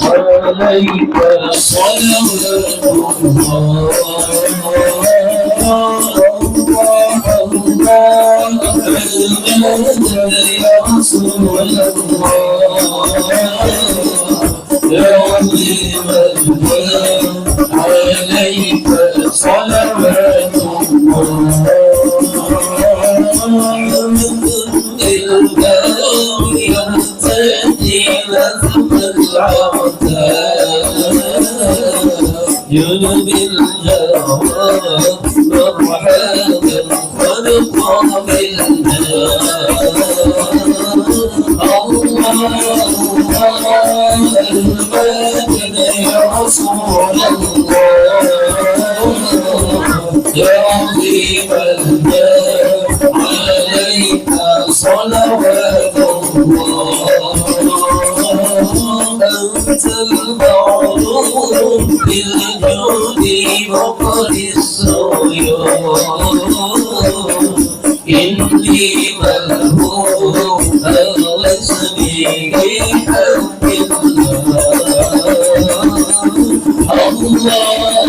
عليك صلوات الله يا رسول الله يا عظيم الجاه عليك صلوات الله يهتدي لثم العتاب ينبي الهوى مرحبا ونقى بالله المجد يا رسول الله يا عظيم الجاه عليك صلوات الله أنت المعروف بالجود وقد السيوف إني ملهوف واسمي بحق الله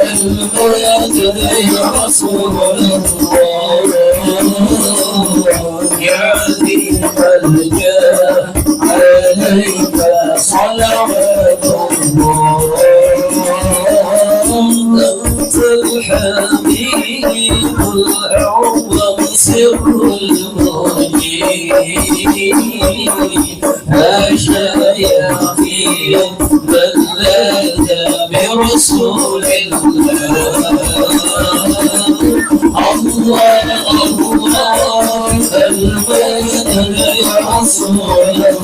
المجد يا رسول الله يا عظيم الجاه عليك صلوات الله أنت الحبيب الأعظم سر المجيد هاشا يا أخي من لاذ برسول الله الله المجد يا رسول الله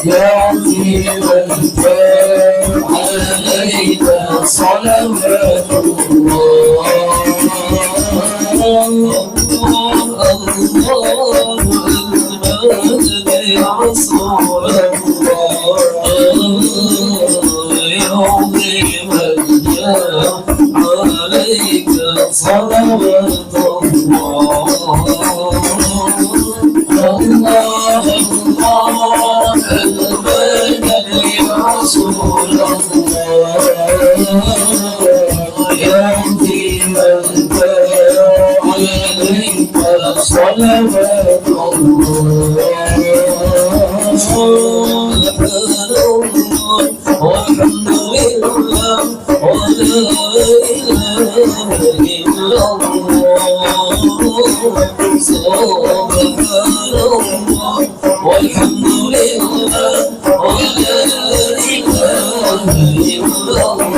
يا عظيم الجاه عليك صلوات الله المجد يا رسول الله يا عظيم الجاه عليك صلوات الله الله المجد يا رسول الله يا عظيم الجاه عليك صلوات الله والحمد لله ولا إله إلا الله سبحان الله والحمد لله ولا إله إلا الله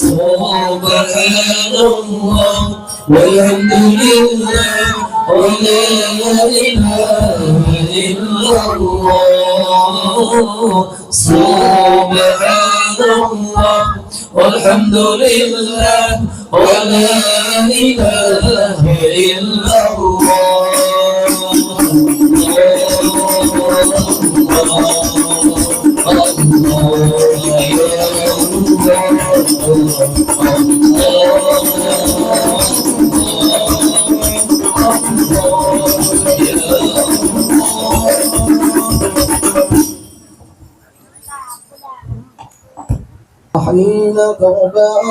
سبحان الله والحمد لله ولا إله إلا الله سبحان الله والحمد لله ولا إله إلا حين كرباء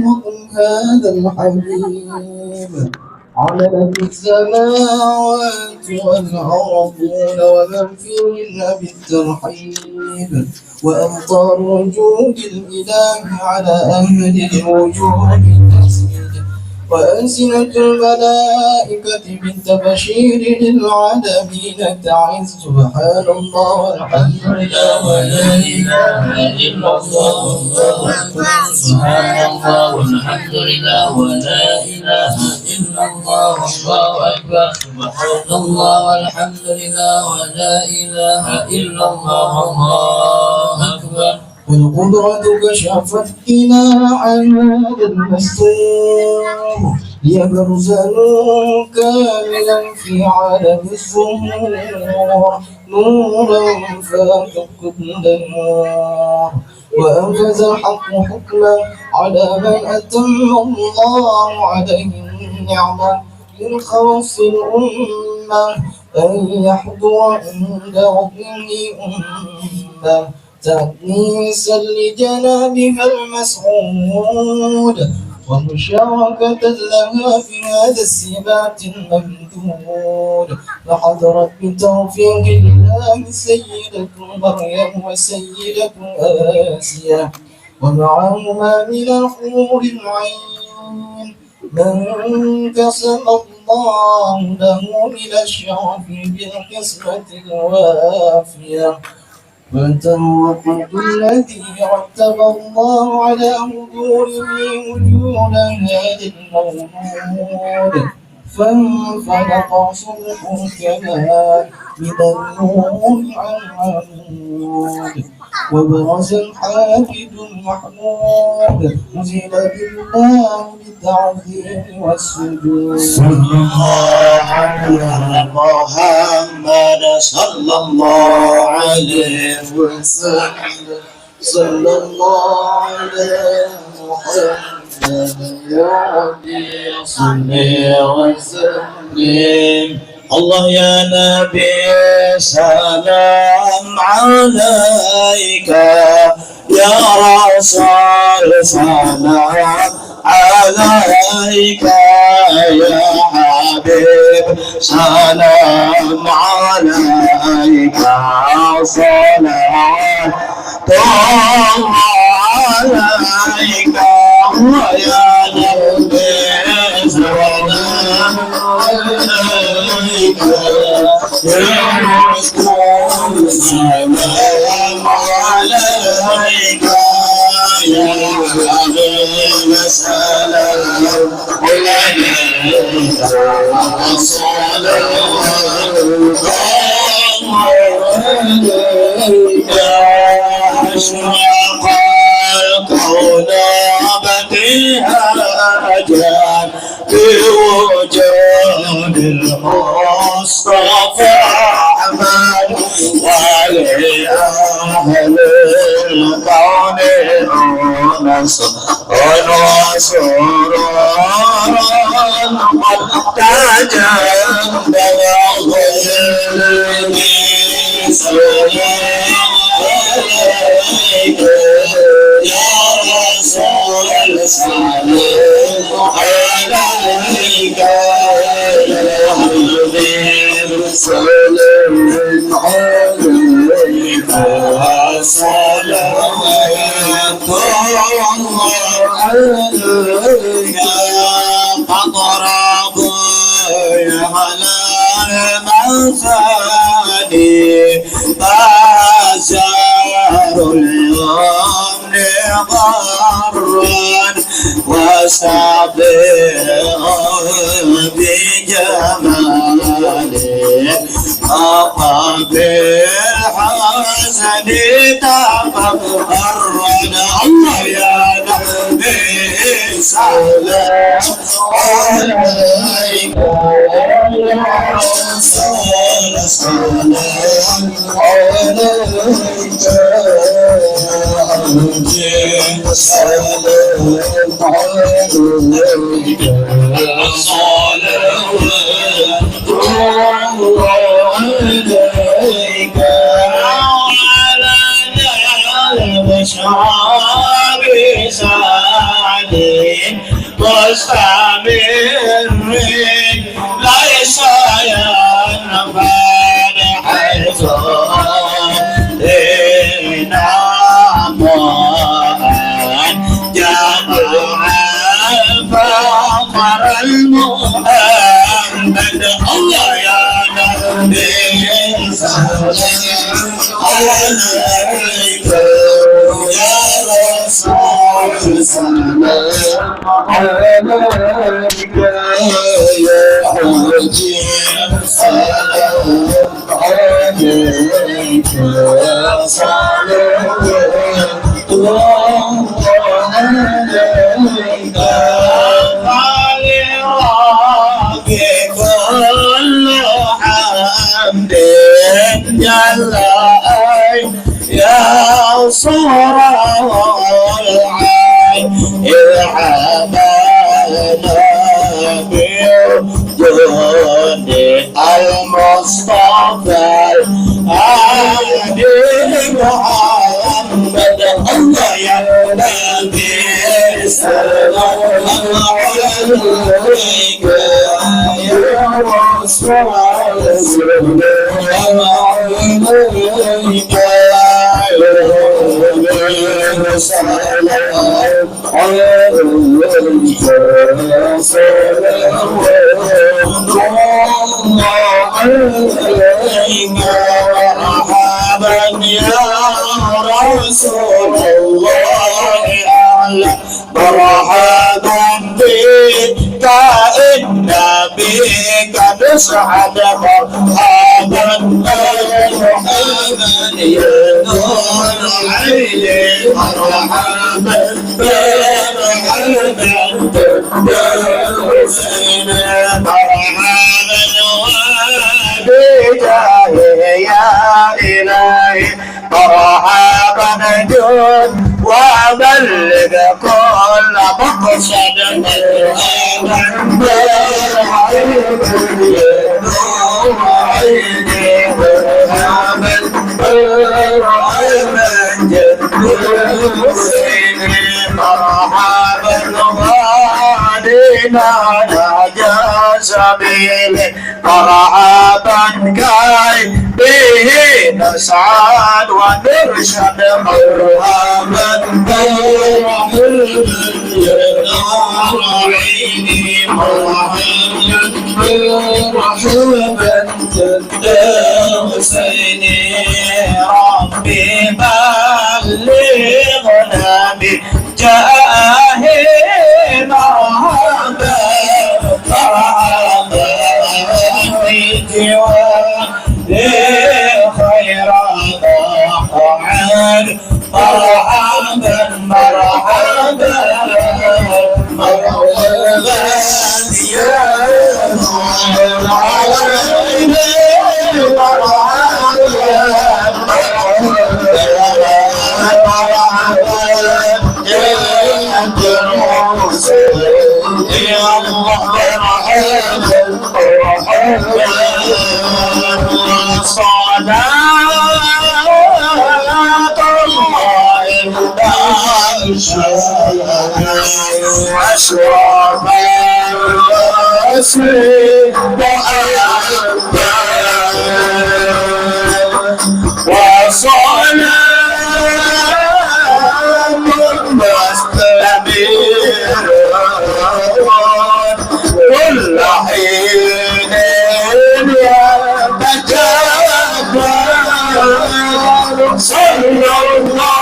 وقم هذا الحبيب على في السماوات والأرضون ومن فيهن بالترحيب وأمطار وجود الإله على أهل الوجود تسجد وألسنة الملائكة بالتبشير للعالمين تعز. سبحان الله والحمد لله ولا إله إلا الله والله أكبر. سبحان الله والحمد لله ولا إله إلا الله والله أكبر. سبحان الله والحمد لله ولا إله إلا الله والله أكبر. والقدرة كشفت إلى عهد المستور ليبرزنوا كاملا في عالم الظهور نورا فاق كل النور. وأنفذ الحق حكما على من أتم الله عليه النعمة من خواص الأمة أن يحضر عند ربه أمة تأنيسا لجنابها المسعود ومشاركة لها في هذا السبات الممدود. فحضرت بتوفيق الله سيدة مريم وسيدة آسيا ومعهما من الحور العين من قسم الله له من الشرف بالقسمة الوافية. فتوقد الذي رتب الله على حضوره وجود هذا المولود فانفلق صدق الكمال من النور العمود وبرز الحافظ المحمود نزل بالله بالتعظيم والسجود. صلى الله على محمد صلى الله عليه وسلم. صلى الله على محمد يا ربي صل وسلم. الله يا نبي سلام عليك يا رسول سلام عليك يا حبيب سلام عليك صلوات الله عليك يا نبي سلام عليك يا رسول سلام عليك يا حبيب سلام عليك صلوات أشرق الكون بديها أجان بوجود المصطفى أحمد وعلي أهل الكون أنس وسرورا قد تجمد وغير عليك يا رسول السلام عليك يا حبيب سلام عليك صلوات الله عليك قطر أبوي على المثاني بازار اليوم ضرا وسابق بجماله أطاب الحسن تفرد الله يا نبي سلام عليك يا رسول سلام عليك سلام عليك صلوات الله عليك وعلى البشر بسعدين مستمر ليس ينفد حيث إنما جمع الفقر Allah ya Nabi salam alaika ya Rasul salam alaika ya Haji salam alaika salam يا صورة العين إرحمنا بوجود المصطفى الهادي محمد الله يا نبي سلام عليك يا رسول الله عليك مرحبا يا رسول الله مرحبا بك إن بك نسعد مرحبا مرحبا يا نور عيني مرحبا مرحبا يا حسين مرحبا بجاهه يا إلهي مرحبا جود وبلغ كل مقصد مرحبا مرحبا يا نور عيني مرحبا مرحبا جد الحسين مرحبا غادينا نجا سبيله مرحبا كاي به نسعد ونرشد مرحبا مرحبا يا نور عيني مرحبا مرحبا جد الحسين ربي بلغنا بجاهه مرحبا مرحبا خير مقعد مرحبا مرحبا مرحبا يا أشرف الرسل وصلاة مستمر كل حين يتجدد صلى الله صلى الله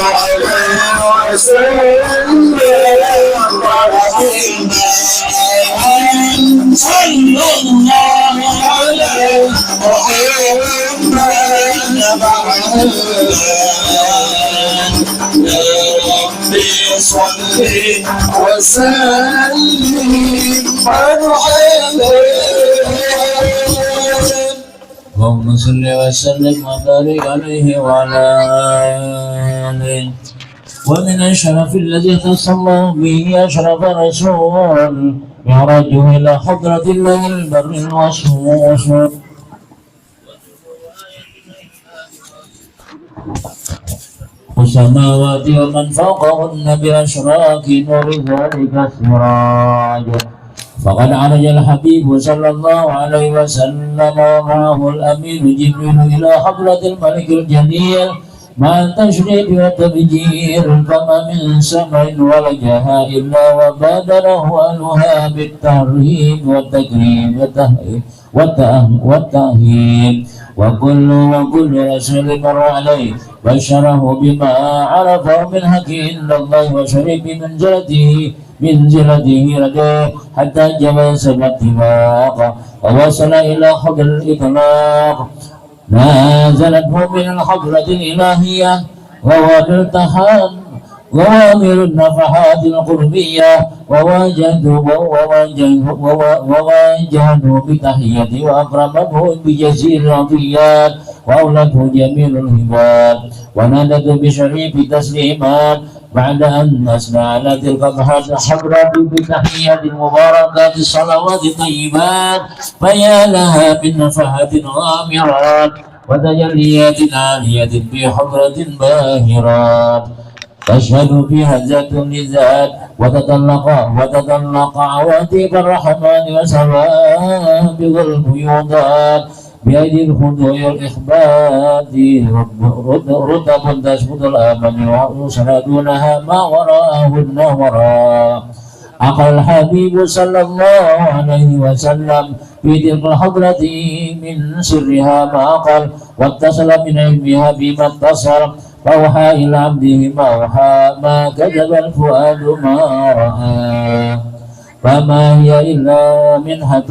عليه وسلم صلى الله عليه ربي صل وسلم عليه اللهم صل وسلم وبارك عليه وعلى آله. ومن الشرف الذي اختص الله به أشرف رسول معراجه إلى حضرة الله البر المصفوف السماوات ومن فوقهن بأشراك نور ذلك السراج. فقد عرج الحبيب صلى الله عليه وسلم ومعه الأمين جبريل إلى حضرة الملك الجليل مع التشريف والتبجير فما من سمع ولجها إلا وبادره أهلها بالتحريم والتكريم والتأهيل وكل رسول مر عليه بشره بما عرفه من حق إلا الله وشريف منزلته لديه حتى جلس الاتفاق ووصل إلى حضر الإطلاق نازلته من الحضرة الإلهية ووامر النفحات القربية وواجهه بتحية وأكرمته بجزيل العطيات وأولته جميل الهبات ونادته بشريف تسليمات بعد أن أثنى على تلك الحضرة بتحية المباركات الصلوات الطيبات فيا لها من نفحات غامرات وتجليات عالية في حضرة باهرات تشهد فيها ذات لذات وتطلق عواتق الرحمن وسوابق الفيوضات بأيدي الخضوع والإخبات رتب تسقط الآمن ويسندونها ما وراءهن وراء أقل الحبيب صلى الله عليه وسلم في تلك الحضرة من سرها ما أقل واتصل من علمها بما اتصل فأوحى إلى عبده ما أوحى ما كذب الفؤاد ما رأى فما هي إلا منحة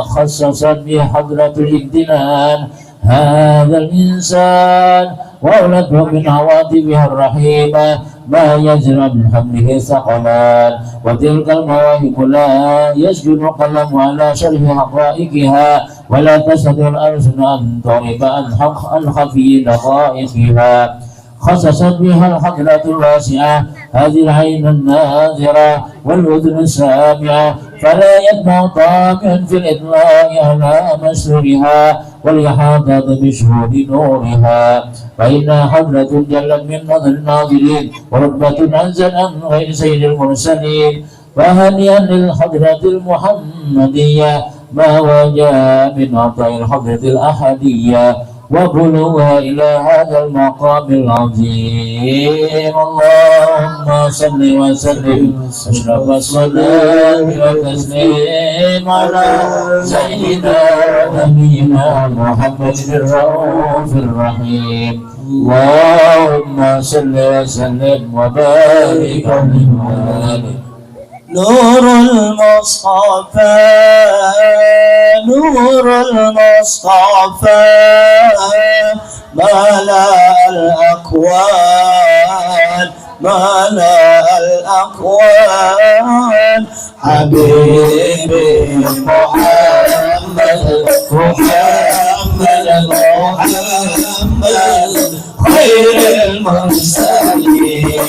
خصصت بحضرة الامتنان هذا الإنسان وأولته من عواطفها الرحيمة ما يزرع من حمله ثقلان وتلك المواهب لا يسجد القلم على شرح حقائقها ولا تستطيع الألسن أن تعرب عن خفي دقائقها خصصت بها الحضرة الواسعة هذه العين الناظرة والأذن السامعة فلا يتبع طامع في الإطلاق على مسرها والإحاطة بشهود نورها فإنها حضرة جلت من نظر الناظرين ورتبة أنزل عن غير سيد المرسلين فهنيئا للحضرة المحمدية ما وجاء من عطاء الحضرة الأحدية وبلوها إلى هذا المقام العظيم اللهم صل وسلم أشرف الصلاة والتسليم على سيدنا ونبينا محمد الرؤوف الرحيم اللهم صل وسلم وبارك عليه نور المصطفى نور المصطفى ملأ الأكوان ملأ الأكوان حبيبي محمد محمد محمد خير المرسلين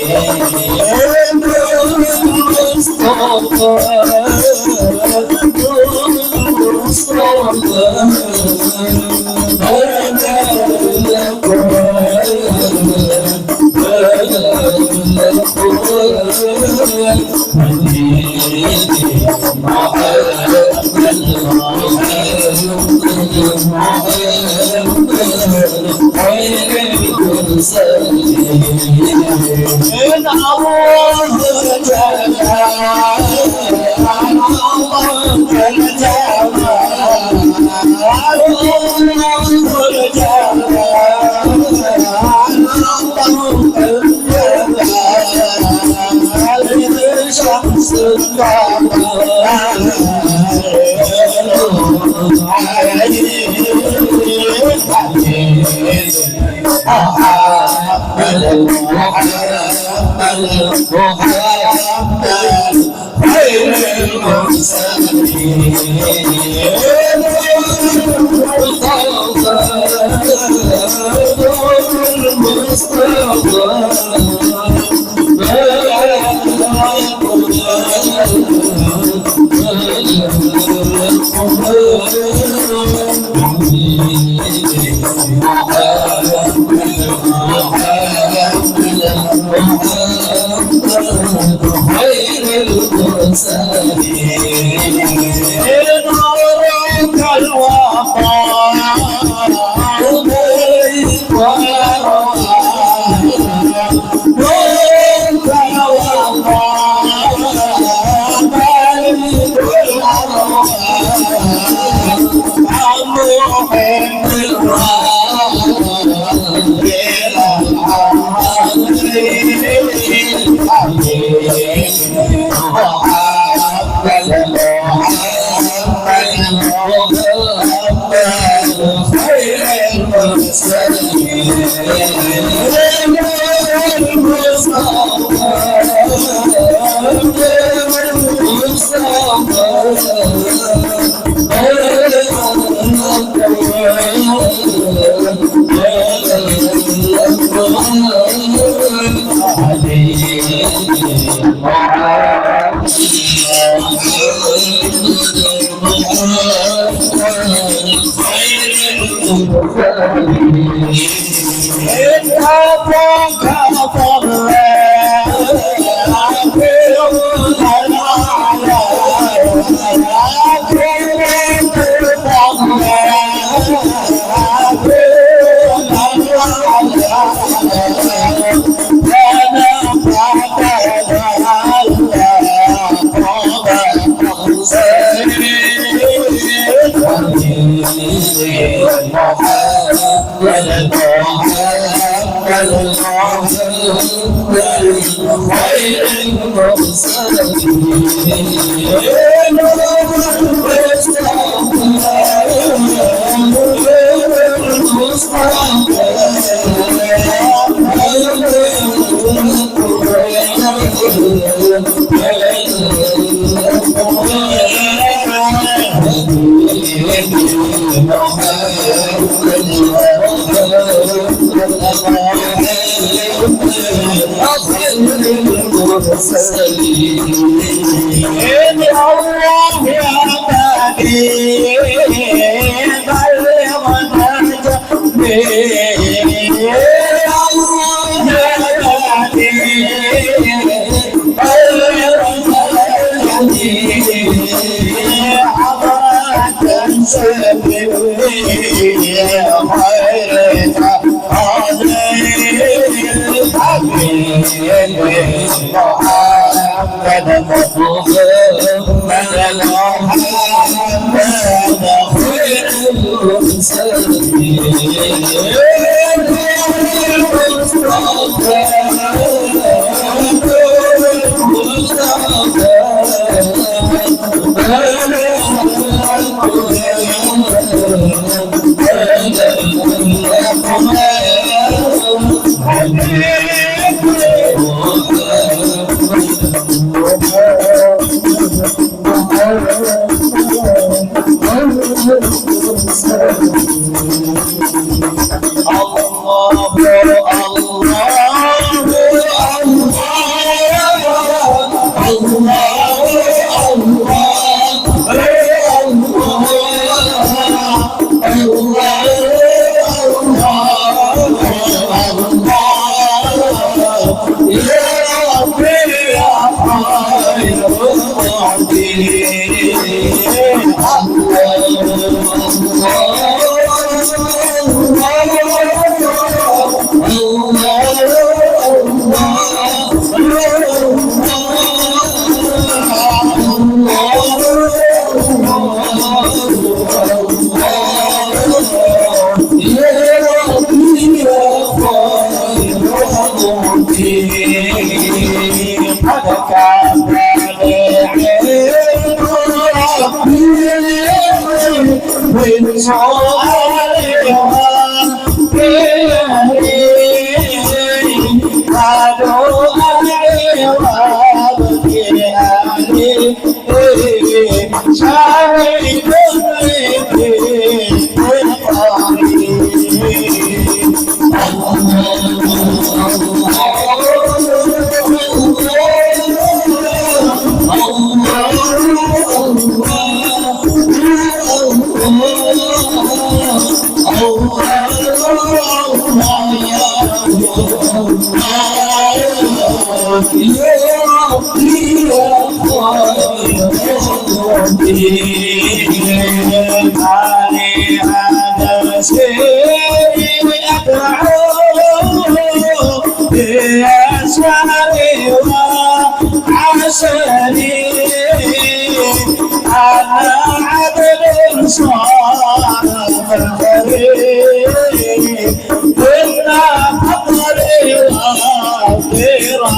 غير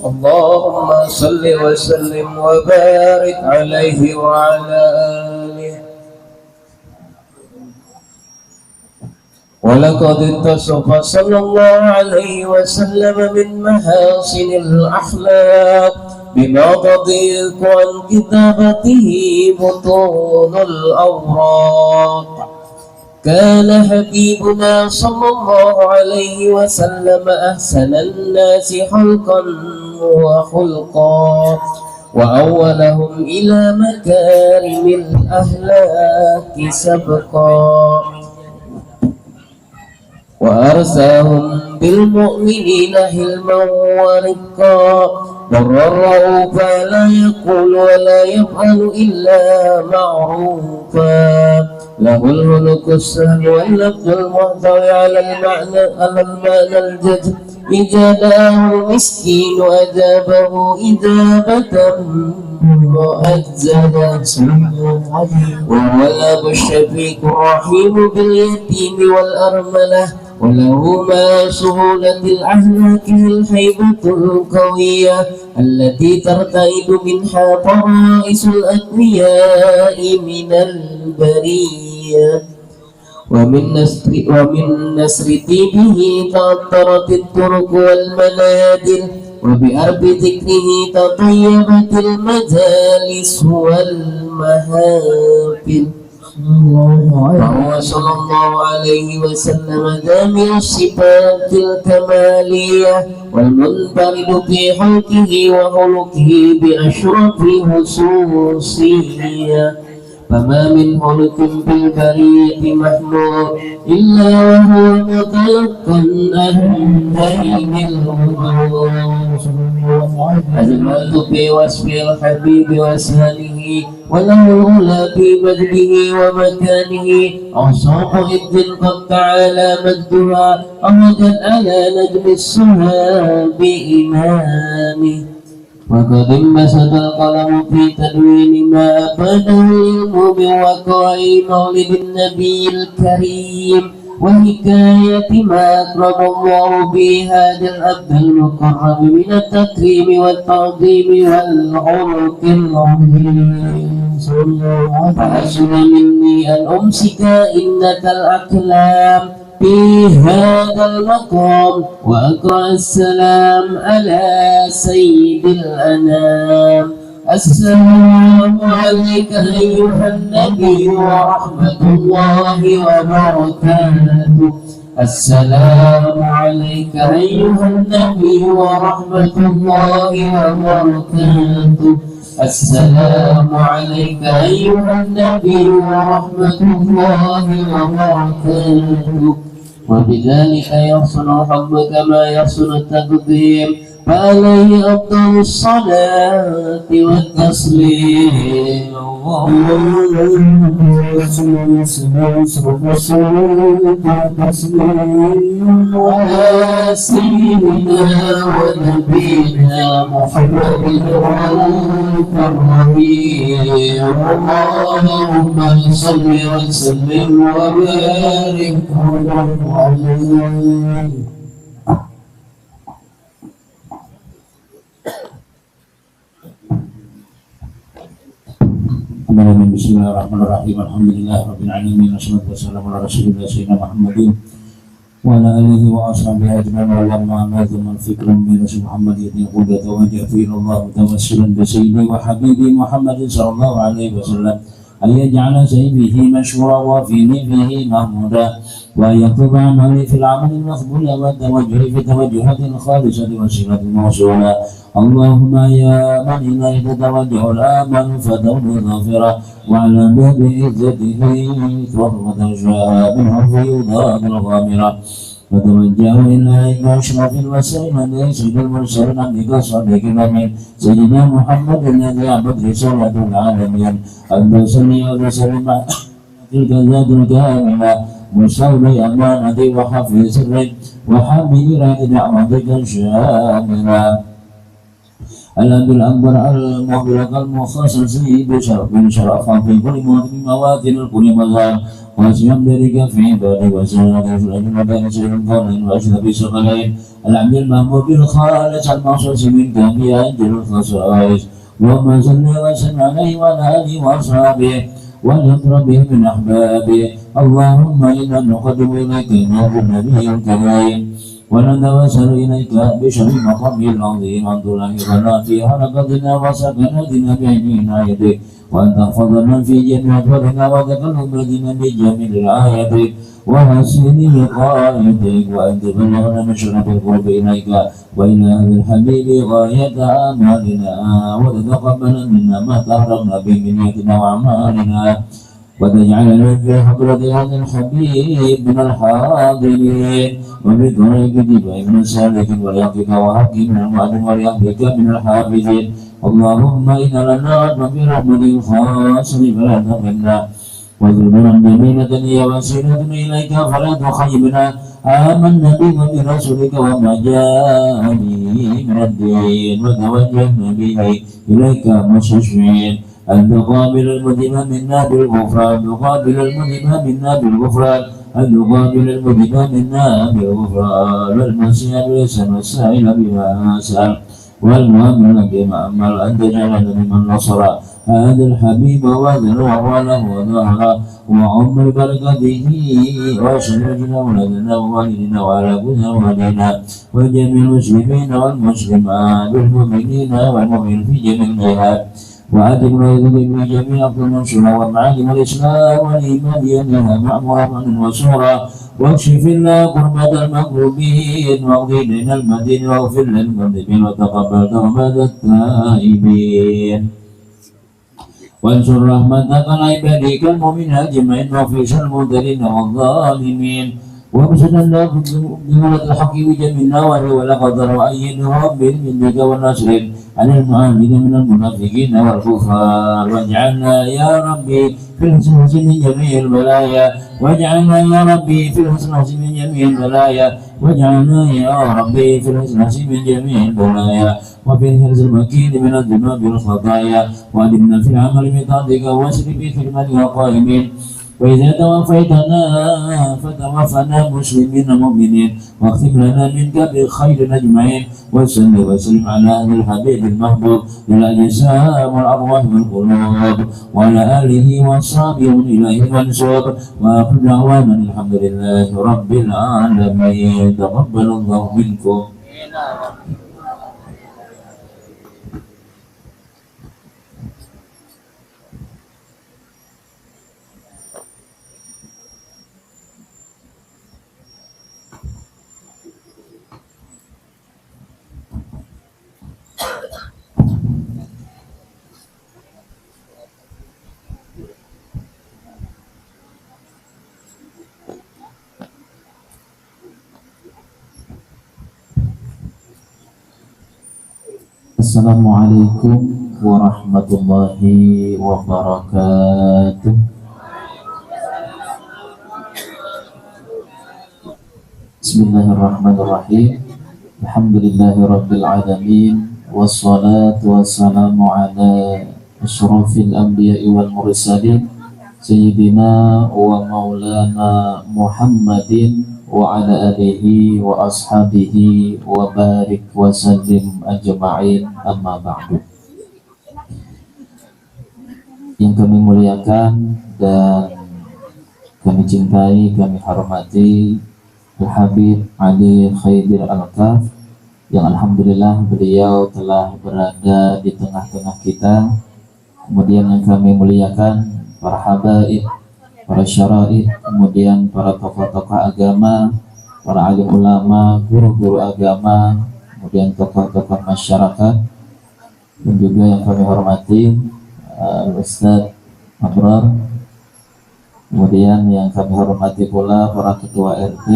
اللهم صل وسلم وبارك عليه وعلى آله. ولقد اتصف صلى الله عليه وسلم من محاسن الأخلاق بما تضيق عن كتابته بطون الأوراق. كان حبيبنا صلى الله عليه وسلم أحسن الناس خلقا وخلقا وأولهم إلى مكارم الأخلاق سبقا، وأرساهم بالمؤمنين حلما ورقا، برا رؤوفا لا يقول ولا يفعل إلا معروفا، له الملك السهل واللفظ المحتوي على المعنى الجد. إجابه المسكين أجابه إجابة مؤجلة، وهو الأب الشفيق الرحيم باليتيم والأرملة، وله ما سهولة الأخلاق الهيبة القوية التي ترتئد منها طرائس الأغنياء من البرية. ومن نسر طيبه تعطرت الطرق والمنادل، وبأرب ذكره تطيبت المجالس والمهافل. فهو صلى الله عليه وسلم جامع الصفات الكمالية والمنفرد في خلقه وخلقه بأشرف خصوصية. فما من خلق في البرية مخلوق إلا وهو متلقى أهل الوجود. أجملت في وصف الحبيب وسهله، وله الأولى في مجده ومكانه، أوصاف إذ قد تعالى مجدها أمجد على نجم السماء بإمامه. وقد انبسط القلم في تدوين ما أفاده العلم بوقائع مولد النبي الكريم، وحكاية ما أكرم الله به هذا العبد المكرم من التكريم والتعظيم والخلق العظيم. فحسن مني أن أمسك إنة الأقلام في هذا المقام وأقرأ السلام على سيد الأنام. السلام عليك أيها النبي ورحمة الله وبركاته. السلام عليك أيها النبي ورحمة الله وبركاته. السلام عليك أيها النبي ورحمة الله وبركاته. وبذلك يحصل الحب كما يحصل التقديم، فعليه أفضل الصلاة والتسليم على سيدنا ونبينا محمد المكرمين اللهم صل وسلم وبارك عليه. Bismillahirrahmanirrahim. Alhamdulillahirabbil alamin. Wassalatu wassalamu ala rasulillah sayyidina Muhammadin wa ala alihi wa ashabihi ajma'in wa ala ma'amadhum fikran bi rasul Muhammadin yaqul tawajjahtu ila Allah tawassilan bi sayyidi wa habibi Muhammadin sallallahu alaihi wasallam أن يجعل سيفه مشهورا وفي نفه محمودا وأن يكتب عملي في العمل المقبول والتوجه في توجهات خالصة وسيلة موصولة. اللهم يا من إليه تتوجه الآمل فتون ظافرة وعلى باب عزته تربة شاء منه الفيوضات الغامرة وتوجه إلى أشرف الوسائل سيد المرسلين عبدك الصديق الأمين سيدنا محمد الذي عبد رسالة العالمين أنت صلي وسلم تلك الذات الكاملة مستولي أمانة وحفظ سرك وحامل دعوتك الشاملة الأب الأكبر المهلك المخصص بشرف شرفا في كل مواطن كل مظهر واسيم ذلك في عباده وسنة الأجمع بين سير القرن وأشرف الثقلين العبد المأمور بالخالص المخصوص منك بأجل الخصائص اللهم صل وسلم عليه وعلى آله وأصحابه وليقرب به من أحبابه. اللهم إنا نقدم إليك نور النبي الكريم ونتوسل إليك بشر مقام العظيم أن تلاحقنا في حركتنا وسكناتنا بعين عنايتك وأن تحفظنا في جميع أحوالنا وتقلبنا بجميع رعايتك وحسن وقايتك وأن تبلغنا من شرف القرب إليك وإلى هذا الحبيب غاية آمالنا وتتقبل منا ما تهربنا به من نيتنا وأعمالنا وتجعلنا في حضرة هذا الحبيب من الحاضرين وبطريق اتباع من السالك وليقك وحق من المؤمن وليقك من الحافظين. اللهم إنا لنعلم برحمتك الخاصة فلا تغفرنا وذنوبا جميلة هي وسيلة إليك فلا تخيبنا. آمنا بك وبرسولك وما جاء به من الدين وتوجهنا به إليك مستشفعين أن تقابل المذنب منا بالغفران تقابل المذنب منا بالغفران أن تقابل المذنب منا بالغفران والمسيح بالإحسان والسائل بما سأل والمؤمن بما أمل أن تجعلنا ممن نصر هذا الحبيب وذل وله وظهر وعمر بركته وشرجنا ولدنا ووالدنا وعلى كل والدنا وجميع المسلمين والمسلمات والمؤمنين والمؤمنين في جميع الجهات وآتنا من جميع المنصورة ومعالم الإسلام والإيمان أنها معمورة وسورة واكشف الله كربة المكروبين واقضي لنا المدين واغفر للمذنبين وتقبل توبة التائبين وانشر رحمتك على عبادك المؤمنين أجمعين واغفر المبتلين والظالمين وابسط الله بمولة الحق بجميع ولقد وأيدهم بإذنك والنصر عن المعاندين من المنافقين والكفار واجعلنا يا ربي في الحسن من جميع البلايا واجعلنا يا ربي في الحسن من جميع البلايا واجعلنا يا ربي في الحسن من جميع البلايا وفي الحرز المكين من الذنوب والخطايا وأدمنا في العمل بطاعتك واسر في خدمتك القائمين وإذا توفيتنا فتوفنا مسلمين مؤمنين واختم لنا منك بخير أجمعين وسلم وسلم على أهل الحبيب المحبوب للأجسام والأرواح والقلوب وعلى آله وأصحابه إليه منسوب وآخر دعوانا الحمد لله رب العالمين. تقبل الله منكم. Assalamualaikum warahmatullahi wabarakatuh. Bismillahirrahmanirrahim. Alhamdulillahirabbil alamin. Wassalatu wassalamu ala asyrafil anbiya'i wal mursalin sayyidina wa maulana Muhammadin wa ala alihi wa ashabihi wa barik wa sallim ajma'in, amma ba'du. Yang kami muliakan dan kami cintai, kami hormati Al-Habib Ali Khaidir Al-Kaf, yang alhamdulillah beliau telah berada di tengah-tengah kita. Kemudian yang kami muliakan para habaib, para syaraid, kemudian para tokoh-tokoh agama, para alim ulama, guru-guru agama, kemudian tokoh-tokoh masyarakat, dan juga yang kami hormati Ustaz Abrar, kemudian yang kami hormati pula para ketua RT,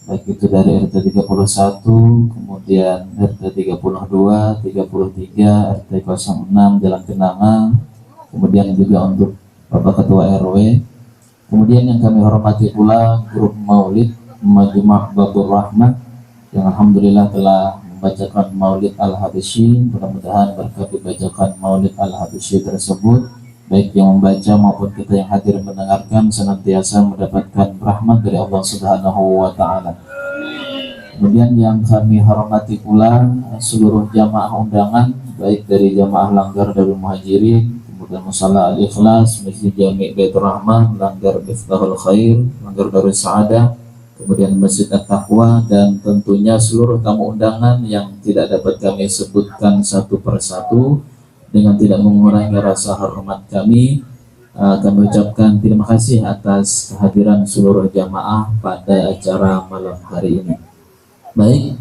baik itu dari RT 31, kemudian RT 32, 33, RT 06 Jalan Kenanga, kemudian juga untuk Bapak Ketua RW. Kemudian yang kami hormati pula grup Maulid Majma' Babur Rahmah yang alhamdulillah telah membacakan Maulid Al-Habsyi. Mudah-mudahan berkat dibacakan Maulid Al-Habsyi tersebut, baik yang membaca maupun kita yang hadir mendengarkan, senantiasa mendapatkan rahmat dari Allah Subhanahu wa taala. Kemudian yang kami hormati pula seluruh jamaah undangan, baik dari jamaah Langgar Darul Muhajirin, kemudian Musalla Al-Ikhlas, Masjid Jami' Baitur Rahmah, Langgar Miftahul Khair, Langgar Darul Sa'adah, kemudian Masjid At-Taqwa, dan tentunya seluruh tamu undangan yang tidak dapat kami sebutkan satu persatu. Dengan tidak mengurangi rasa hormat kami ucapkan terima kasih atas kehadiran seluruh jamaah pada acara malam hari ini. Baik,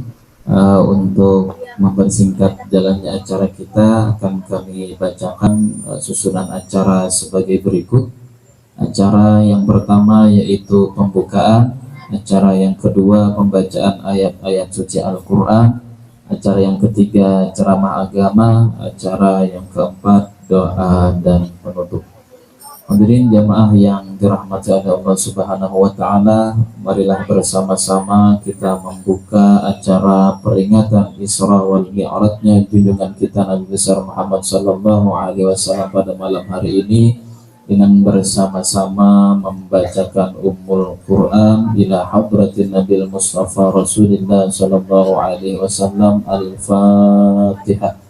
untuk mempersingkat jalannya acara kita, akan kami bacakan susunan acara sebagai berikut. Acara yang pertama yaitu pembukaan, acara yang kedua pembacaan ayat-ayat suci Al-Quran, acara yang ketiga ceramah agama, acara yang keempat doa dan penutup. Hadirin jamaah yang dirahmati oleh Allah Subhanahu wa taala, marilah bersama-sama kita membuka acara peringatan Isra wal Mi'rajnya junjungan kita Nabi besar Muhammad sallallahu alaihi wasallam pada malam hari ini dengan bersama-sama membacakan Ummul Quran ila hadratin Nabil Mustafa Rasulullah sallallahu alaihi wasallam. Al-Fatihah.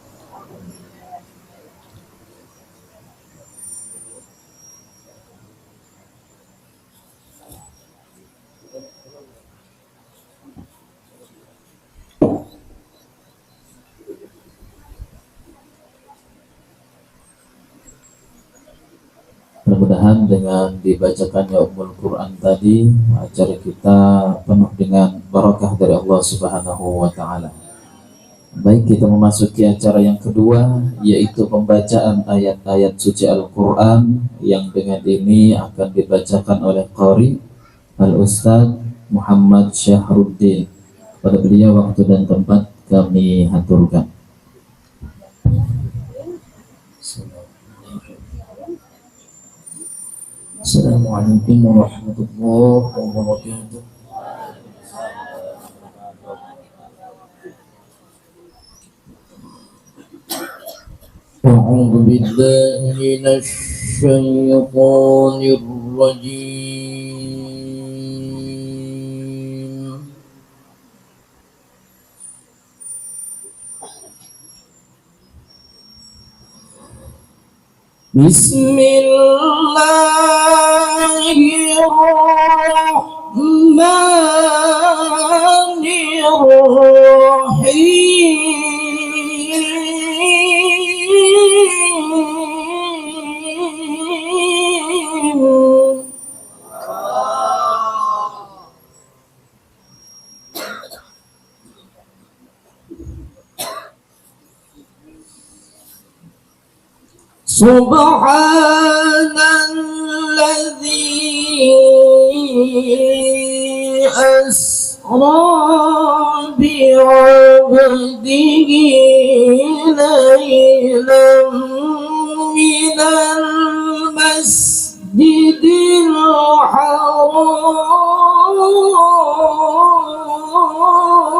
Mudah-mudahan dengan dibacakannya Ummul Quran tadi, acara kita penuh dengan barakah dari Allah Subhanahu wa taala. Baik, kita memasuki acara yang kedua, yaitu pembacaan ayat-ayat suci Al-Quran, yang dengan ini akan dibacakan oleh Qari Al-Ustaz Muhammad Syahruddin. Pada beliau waktu dan tempat kami haturkan. Assalamualaikum warahmatullahi wabarakatuh. A'udzu billahi minasy syaithanir rajim. Bismillahirrahmanirrahim. Subhanalladzi asra بعبده ليلا من المسجد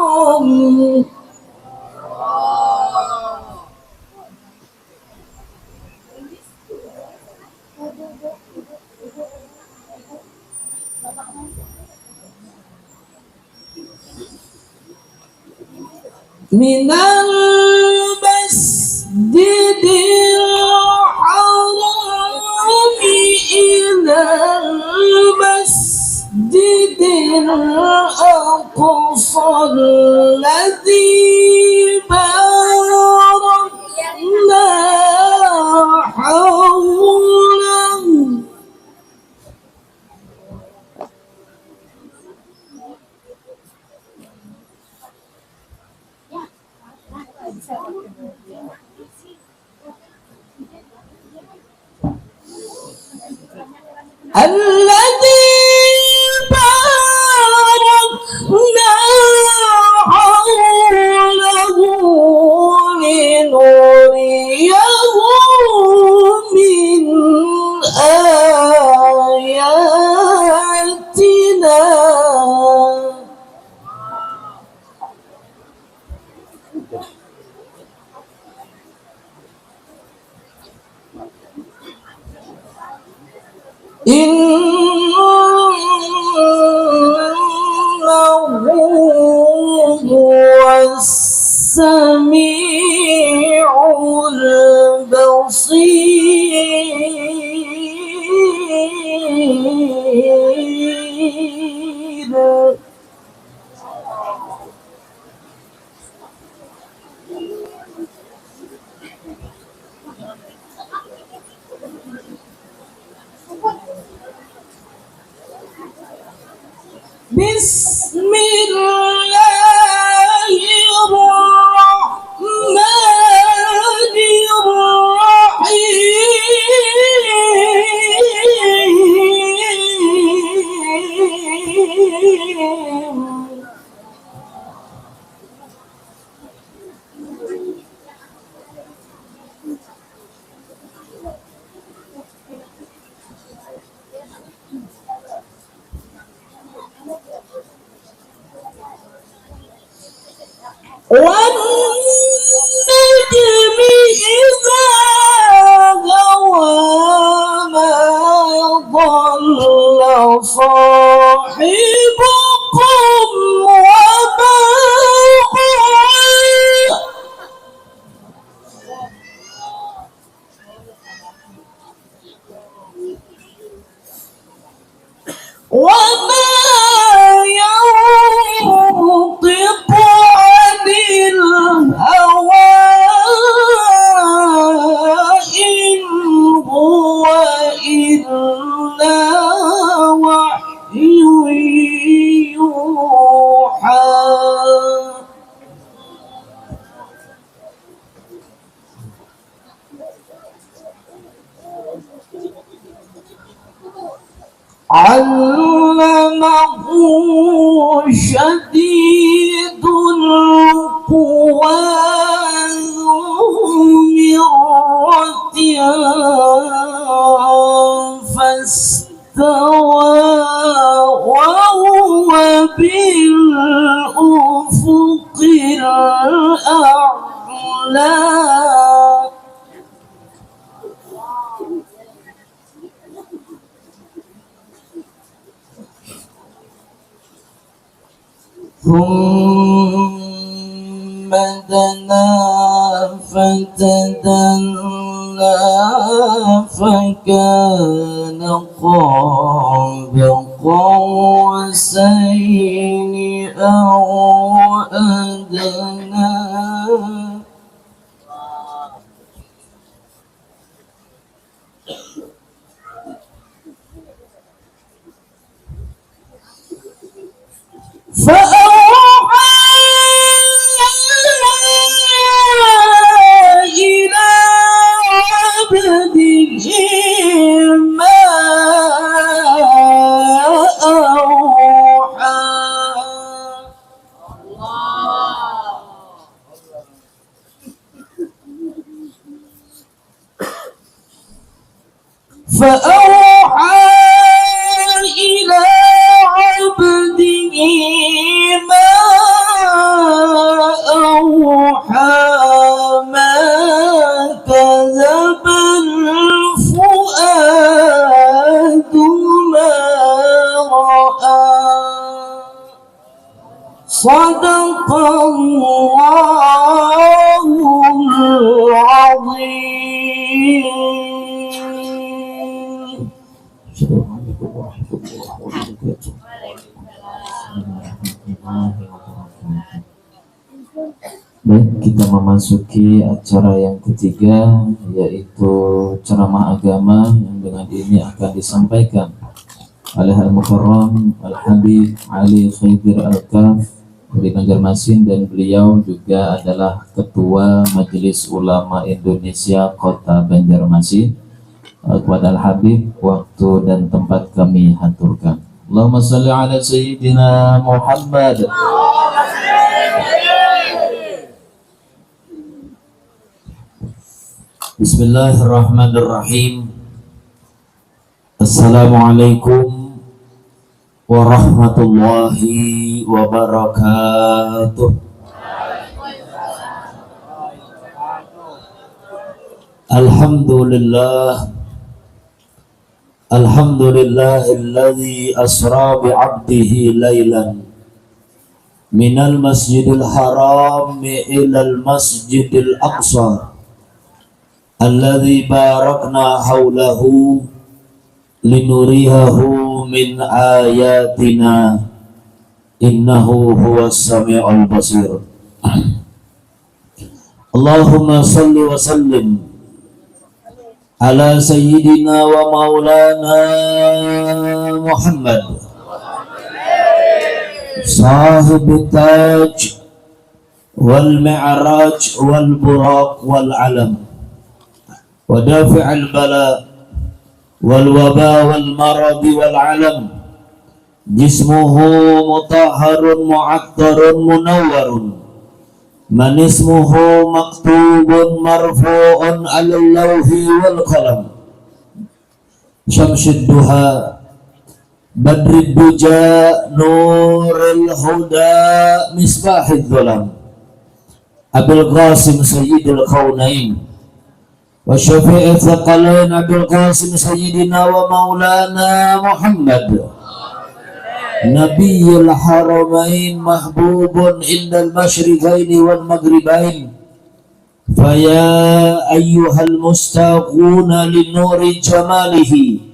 الحرام من المسجد الحرام إلى المسجد الأقصى الذي باركنا حوله الذي باركنا حوله لنريه من آياتنا إنه هو السميع البصير بسم الله الرحمن الرحيم والنجم إذا هوى ما ضل صاحبكم وما غوى وما ينطق عن الهوى إن هو إلا وحي يوحى علمه شديد القوى ذو مرة فاستوى وهو بالأفق الأعلى ثم دنا فتدلى فكان قاب قوسين أو أدنى فأوحى إلى عبده ما أوحى فأوحى إلى عبده ما أوحى ما كذب الفؤاد ما رأى صدق الله العظيم. Baik, kita memasuki acara yang ketiga, yaitu ceramah agama yang dengan ini akan disampaikan oleh Al-Mukarram Al-Habib Ali Khidir Al-Kaf dari Banjarmasin, dan beliau juga adalah Ketua Majelis Ulama Indonesia Kota Banjarmasin. Kepada Al-Habib, waktu dan tempat kami haturkan. Allahumma salli ala Sayyidina Muhammad. Bismillahirrahmanirrahim. Assalamualaikum warahmatullahi wabarakatuh. Alhamdulillah, alhamdulillahilladzi asra bi'abdihi laylan minal masjidil haram ilal masjidil aqsa alladzi barakna haulahu linurihahu min ayatina innahu huwas sami'ul basir. Allahumma salli wa sallim ala sayyidina wa maulana Muhammad sahibit taj wal mi'raj wal buraq wal alam wa dafi'al bala wal waba wal marad wal alam jismuhu mutahharun mu'attarun munawwarun man ismuhu maktubun marfu'un 'alal lawhi wal qalam syamsud duha badrid duja nurul huda misbahid dhulam Abul Qasim sayyidul kaunain wa syafi'i thaqalain Abul Qasim sayyidina wa maulana Muhammad Nabiyul haramain mahbubun indal masyriqaini wal maghribain. Faya ayyuhal mustaquna linuri jamalihi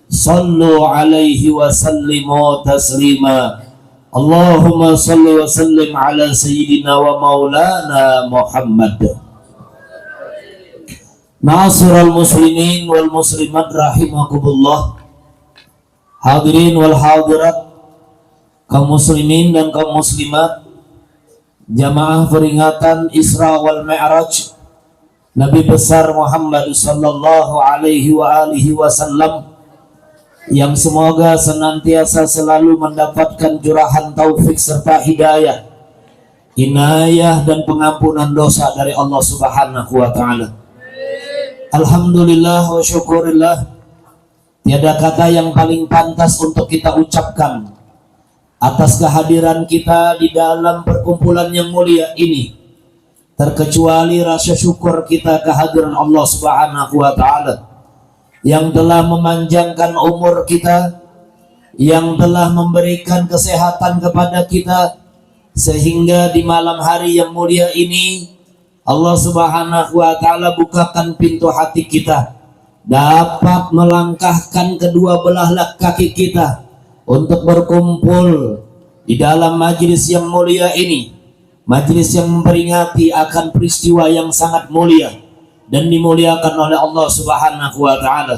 sallu alaihi wa sallimu taslima. Allahumma salli wa sallim ala sayyidina wa maulana Muhammad. Ma'asyiral muslimin wal muslimat rahimakumullah. Hadirin wal hadirat, kaum muslimin dan kaum muslimat, jamaah peringatan Isra wal Mi'raj Nabi besar Muhammad sallallahu alaihi wasallam, yang semoga senantiasa selalu mendapatkan curahan taufik serta hidayah, inayah dan pengampunan dosa dari Allah Subhanahu wa taala. Alhamdulillah wa syukurillah, tiada kata yang paling pantas untuk kita ucapkan atas kehadiran kita di dalam perkumpulan yang mulia ini, terkecuali rasa syukur kita kehadiran Allah Subhanahu wa taala yang telah memanjangkan umur kita, yang telah memberikan kesehatan kepada kita, sehingga di malam hari yang mulia ini Allah Subhanahu wa taala bukakan pintu hati kita, dapat melangkahkan kedua belah kaki kita untuk berkumpul di dalam majelis yang mulia ini, majelis yang memperingati akan peristiwa yang sangat mulia dan dimuliakan oleh Allah Subhanahu wa taala.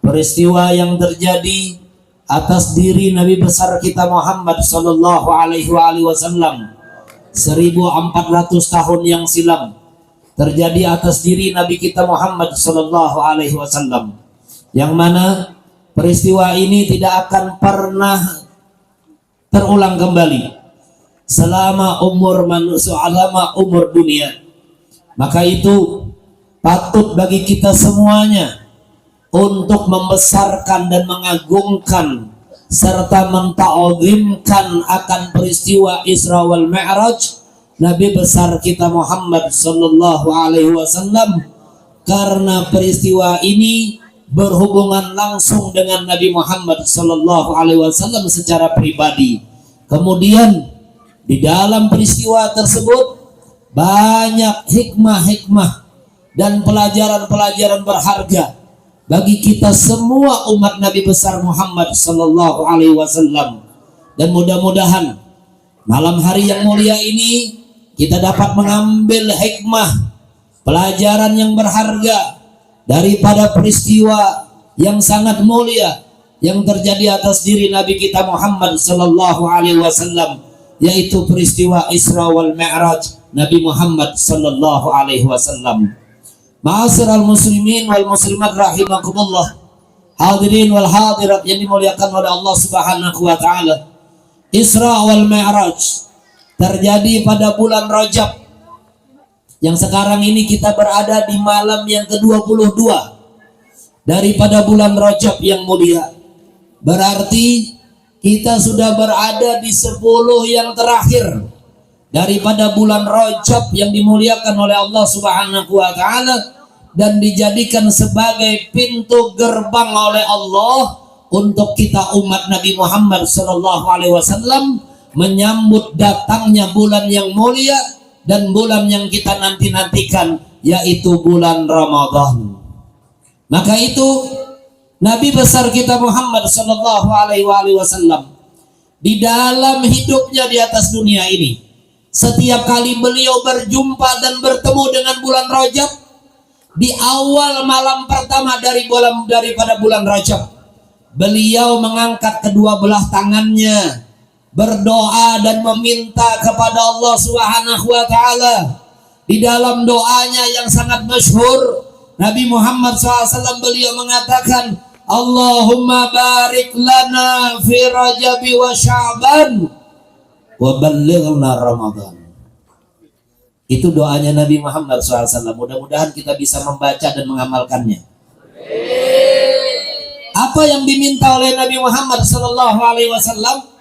Peristiwa yang terjadi atas diri Nabi besar kita Muhammad sallallahu alaihi wasallam 1400 tahun yang silam, terjadi atas diri Nabi kita Muhammad sallallahu alaihi wasallam, yang mana peristiwa ini tidak akan pernah terulang kembali selama umur manusia, selama umur dunia. Maka itu patut bagi kita semuanya untuk membesarkan dan mengagungkan serta menta'zimkan akan peristiwa Isra wal Mi'raj Nabi besar kita Muhammad sallallahu alaihi wasallam, karena peristiwa ini berhubungan langsung dengan Nabi Muhammad sallallahu alaihi wasallam secara pribadi. Kemudian di dalam peristiwa tersebut banyak hikmah-hikmah dan pelajaran-pelajaran berharga bagi kita semua umat Nabi besar Muhammad sallallahu alaihi wasallam. Dan mudah-mudahan malam hari yang mulia ini kita dapat mengambil hikmah, pelajaran yang berharga daripada peristiwa yang sangat mulia yang terjadi atas diri Nabi kita Muhammad sallallahu alaihi wasallam, yaitu peristiwa Isra wal Mi'raj Nabi Muhammad sallallahu alaihi wasallam. Ma'asyiral muslimin wal muslimat rahimakumullah, hadirin wal hadirat yang dimuliakan oleh Allah Subhanahu wa taala. Isra wal Mi'raj terjadi pada bulan Rajab, yang sekarang ini kita berada di malam yang ke-22 daripada bulan Rajab yang mulia. Berarti kita sudah berada di 10 yang terakhir daripada bulan Rajab yang dimuliakan oleh Allah Subhanahu wa taala dan dijadikan sebagai pintu gerbang oleh Allah untuk kita umat Nabi Muhammad sallallahu alaihi wasallam menyambut datangnya bulan yang mulia dan bulan yang kita nanti-nantikan, yaitu bulan Ramadan. Maka itu Nabi besar kita Muhammad sallallahu alaihi wasallam di dalam hidupnya di atas dunia ini, setiap kali beliau berjumpa dan bertemu dengan bulan Rajab, di awal malam pertama daripada bulan Rajab, beliau mengangkat kedua belah tangannya, berdoa dan meminta kepada Allah Subhanahu wa taala. Di dalam doanya yang sangat masyhur, Nabi Muhammad SAW beliau mengatakan, Allahumma barik lana fi Rajab wa Sya'ban wa ballighna Ramadan. Itu doanya Nabi Muhammad SAW. Mudah-mudahan kita bisa membaca dan mengamalkannya. Apa yang diminta oleh Nabi Muhammad SAW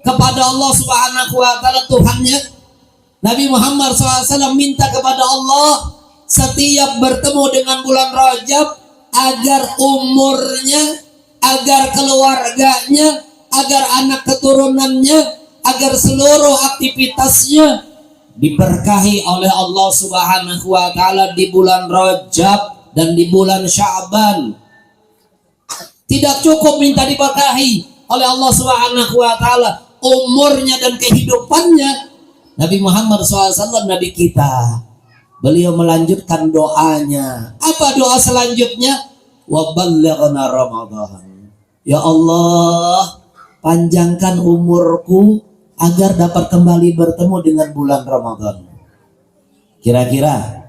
kepada Allah Subhanahu wa taala Tuhannya? Nabi Muhammad SAW minta kepada Allah setiap bertemu dengan bulan Rajab agar umurnya, agar keluarganya, agar anak keturunannya, agar seluruh aktivitasnya diberkahi oleh Allah Subhanahu wa taala di bulan Rajab dan di bulan Sya'ban. Tidak cukup minta diberkahi oleh Allah Subhanahu wa taala umurnya dan kehidupannya. Nabi Muhammad SAW, Nabi kita, beliau melanjutkan doanya. Apa doa selanjutnya? Wa ballighna Ramadan. Ya Allah, panjangkan umurku agar dapat kembali bertemu dengan bulan Ramadan. Kira-kira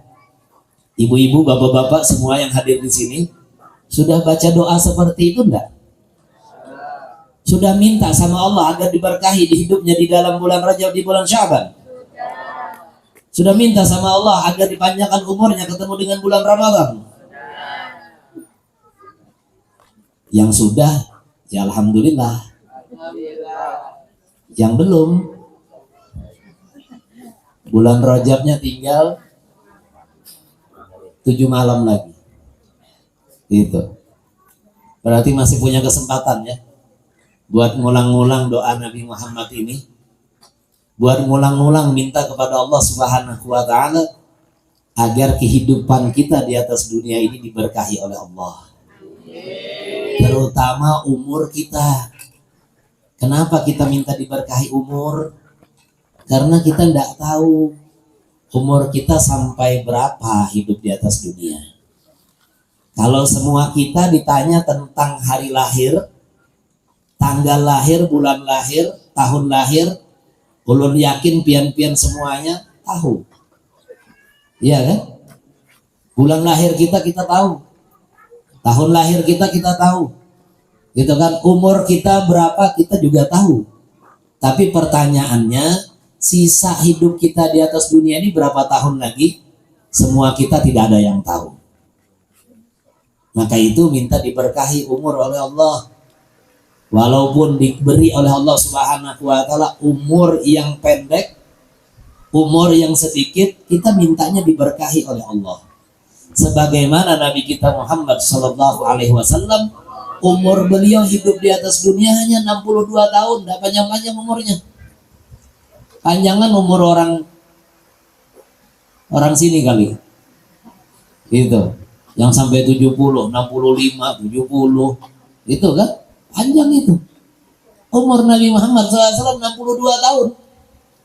ibu-ibu, bapak-bapak semua yang hadir di sini sudah baca doa seperti itu enggak? Sudah minta sama Allah agar diberkahi di hidupnya di dalam bulan Rajab, di bulan Sya'ban? Sudah minta sama Allah agar dipanjangkan umurnya ketemu dengan bulan Ramadan? Yang sudah, ya alhamdulillah. Yang belum, bulan Rajabnya tinggal 7 malam lagi. Gitu. Berarti masih punya kesempatan ya buat ngulang-ngulang doa Nabi Muhammad ini, buat ngulang-ngulang minta kepada Allah Subhanahu wa taala agar kehidupan kita di atas dunia ini diberkahi oleh Allah, terutama umur kita. Kenapa kita minta diberkahi umur? Karena kita tidak tahu umur kita sampai berapa hidup di atas dunia. Kalau semua kita ditanya tentang hari lahir, tanggal lahir, bulan lahir, tahun lahir, ulun yakin pian-pian semuanya tahu. Iya kan? Bulan lahir kita tahu. Tahun lahir kita tahu. Gitu kan? Umur kita berapa kita juga tahu. Tapi pertanyaannya, sisa hidup kita di atas dunia ini berapa tahun lagi? Semua kita tidak ada yang tahu. Maka itu minta diberkahi umur oleh Allah. Walaupun diberi oleh Allah Subhanahu wa taala umur yang pendek, umur yang sedikit, kita mintanya diberkahi oleh Allah. Sebagaimana Nabi kita Muhammad sallallahu alaihi wasallam, umur beliau hidup di atas dunia hanya 62 tahun, tidak panjang-panjang umurnya. Panjangan umur orang sini kali. Gitu. Yang sampai 70, 65, 70. Itu kan? Panjang itu. Umur Nabi Muhammad SAW 62 tahun.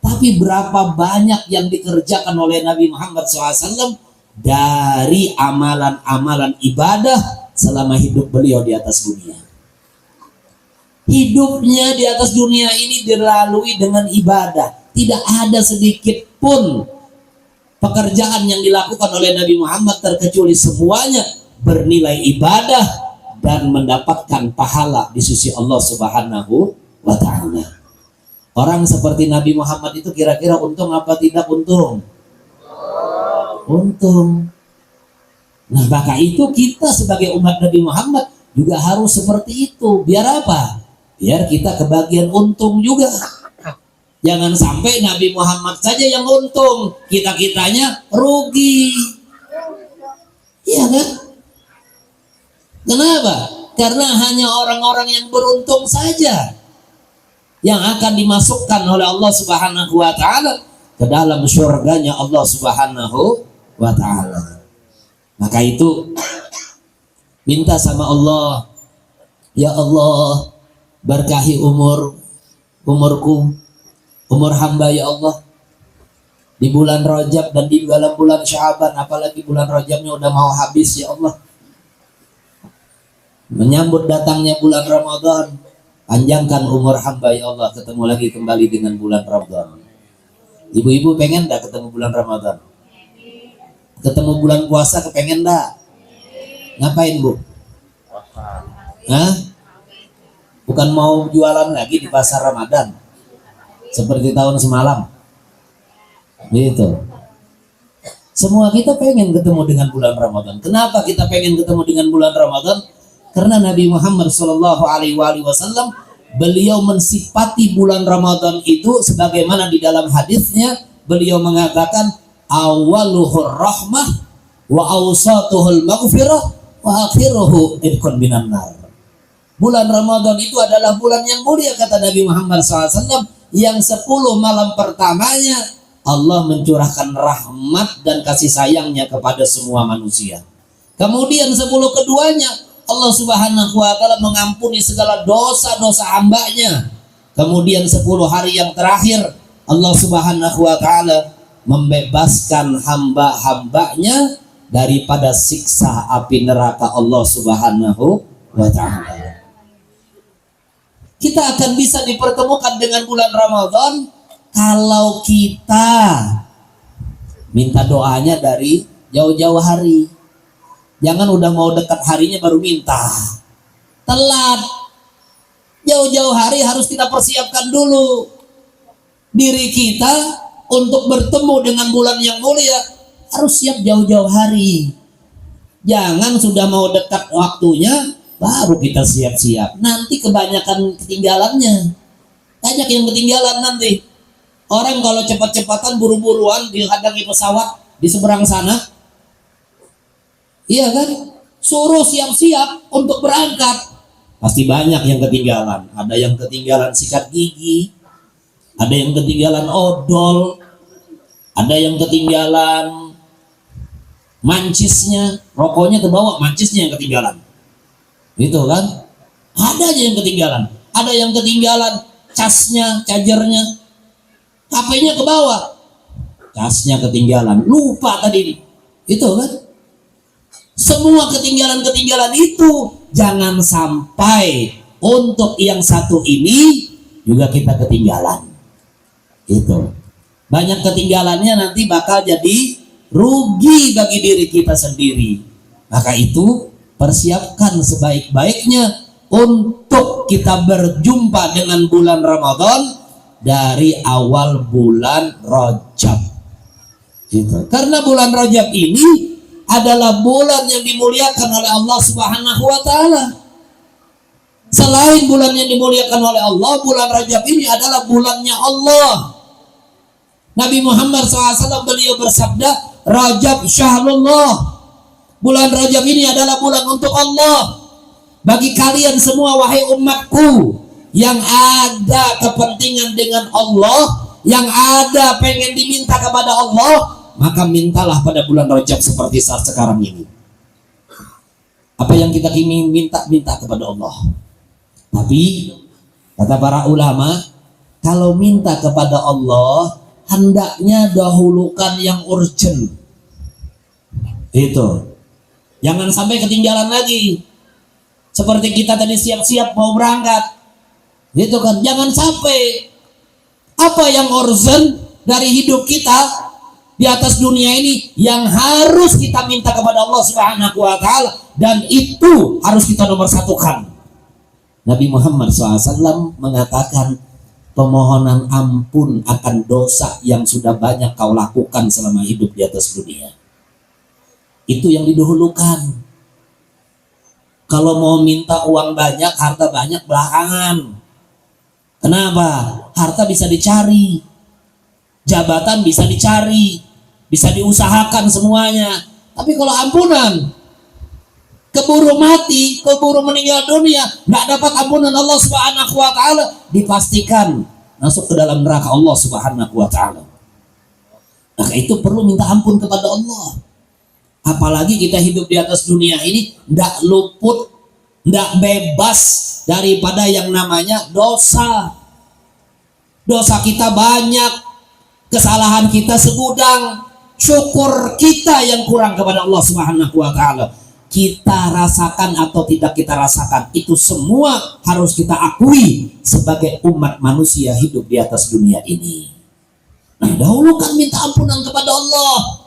Tapi berapa banyak yang dikerjakan oleh Nabi Muhammad SAW dari amalan-amalan ibadah selama hidup beliau di atas dunia. Hidupnya di atas dunia ini dilalui dengan ibadah. Tidak ada sedikit pun pekerjaan yang dilakukan oleh Nabi Muhammad terkecuali semuanya bernilai ibadah dan mendapatkan pahala di sisi Allah Subhanahu wa ta'ala. Orang seperti Nabi Muhammad itu kira-kira untung apa tidak untung? Untung. Nah, maka itu kita sebagai umat Nabi Muhammad juga harus seperti itu. Biar apa? Biar kita kebagian untung juga. Jangan sampai Nabi Muhammad saja yang untung, kita-kitanya rugi. Iya kan? Kenapa? Karena hanya orang-orang yang beruntung saja yang akan dimasukkan oleh Allah Subhanahu wa ta'ala ke dalam surganya Allah Subhanahu wa ta'ala. Maka itu minta sama Allah, ya Allah, berkahi umurku, umur hamba ya Allah, di bulan Rajab dan di dalam bulan Sya'ban, apalagi bulan Rajabnya udah mau habis ya Allah. Menyambut datangnya bulan Ramadan, panjangkan umur hamba ya Allah, ketemu lagi kembali dengan bulan Ramadan. Ibu-ibu pengen enggak ketemu bulan Ramadan? Ketemu bulan puasa kepengen enggak? Ngapain Bu? Hah? Bukan mau jualan lagi di pasar Ramadan seperti tahun semalam gitu. Semua kita pengen ketemu dengan bulan Ramadan. Kenapa kita pengen ketemu dengan bulan Ramadan? Karena Nabi Muhammad Shallallahu Alaihi Wasallam beliau mensifati bulan Ramadan itu sebagaimana di dalam hadisnya beliau mengatakan awaluhur rahmah wa awsatuhul maghfirah wa akhiruhu irkun minan nar. Bulan Ramadan itu adalah bulan yang mulia kata Nabi Muhammad SAW, yang 10 malam pertamanya Allah mencurahkan rahmat dan kasih sayangnya kepada semua manusia. Kemudian 10 keduanya Allah Subhanahu wa ta'ala mengampuni segala dosa-dosa hambanya. Kemudian 10 hari yang terakhir Allah Subhanahu wa ta'ala membebaskan hamba-hambanya daripada siksa api neraka Allah Subhanahu wa ta'ala. Kita akan bisa dipertemukan dengan bulan Ramadan kalau kita minta doanya dari jauh-jauh hari. Jangan udah mau dekat harinya baru minta. Telat. Jauh-jauh hari harus kita persiapkan dulu diri kita untuk bertemu dengan bulan yang mulia. Harus siap jauh-jauh hari. Jangan sudah mau dekat waktunya baru kita siap-siap. Nanti kebanyakan ketinggalannya. Banyak yang ketinggalan nanti. Orang kalau cepat-cepatan buru-buruan dihadangi pesawat di seberang sana, iya kan? Suruh siap-siap untuk berangkat. Pasti banyak yang ketinggalan. Ada yang ketinggalan sikat gigi, ada yang ketinggalan odol, ada yang ketinggalan mancisnya, rokoknya terbawa, mancisnya yang ketinggalan. Gitu kan? Ada aja yang ketinggalan. Ada yang ketinggalan casnya, chargernya, HP-nya ke bawah, casnya ketinggalan, lupa tadi. Itu kan? Semua ketinggalan-ketinggalan itu jangan sampai untuk yang satu ini juga kita ketinggalan. Itu banyak ketinggalannya nanti bakal jadi rugi bagi diri kita sendiri. Maka itu persiapkan sebaik-baiknya untuk kita berjumpa dengan bulan Ramadan dari awal bulan Rajab. Gitu. Karena bulan Rajab ini adalah bulan yang dimuliakan oleh Allah Subhanahu wa taala. Selain bulan yang dimuliakan oleh Allah, bulan Rajab ini adalah bulannya Allah. Nabi Muhammad SAW beliau bersabda, Rajab syahrullah. Bulan Rajab ini adalah bulan untuk Allah. Bagi kalian semua wahai umatku yang ada kepentingan dengan Allah, yang ada pengen diminta kepada Allah, maka mintalah pada bulan Rajab seperti saat sekarang ini. Apa yang kita ingin minta kepada Allah. Tapi kata para ulama, kalau minta kepada Allah hendaknya dahulukan yang urgent. Itu. Jangan sampai ketinggalan lagi. Seperti kita tadi siap-siap mau berangkat. Itu kan, jangan sampai apa yang urgent dari hidup kita di atas dunia ini yang harus kita minta kepada Allah Subhanahu wa taala, dan itu harus kita nomor satukan. Nabi Muhammad SAW mengatakan, pemohonan ampun akan dosa yang sudah banyak kau lakukan selama hidup di atas dunia. Itu yang didahulukan. Kalau mau minta uang banyak, harta banyak belakangan. Kenapa? Harta bisa dicari, jabatan bisa dicari, bisa diusahakan semuanya. Tapi kalau ampunan, keburu mati, keburu meninggal dunia, nggak dapat ampunan Allah Subhanahu wa taala, dipastikan masuk ke dalam neraka Allah Subhanahu wa taala. Maka itu perlu minta ampun kepada Allah. Apalagi kita hidup di atas dunia ini nggak luput, nggak bebas daripada yang namanya dosa. Dosa kita banyak, kesalahan kita segudang, syukur kita yang kurang kepada Allah Subhanahu wa taala. Kita rasakan atau tidak kita rasakan, itu semua harus kita akui sebagai umat manusia hidup di atas dunia ini. Nah, dahulukan minta ampunan kepada Allah.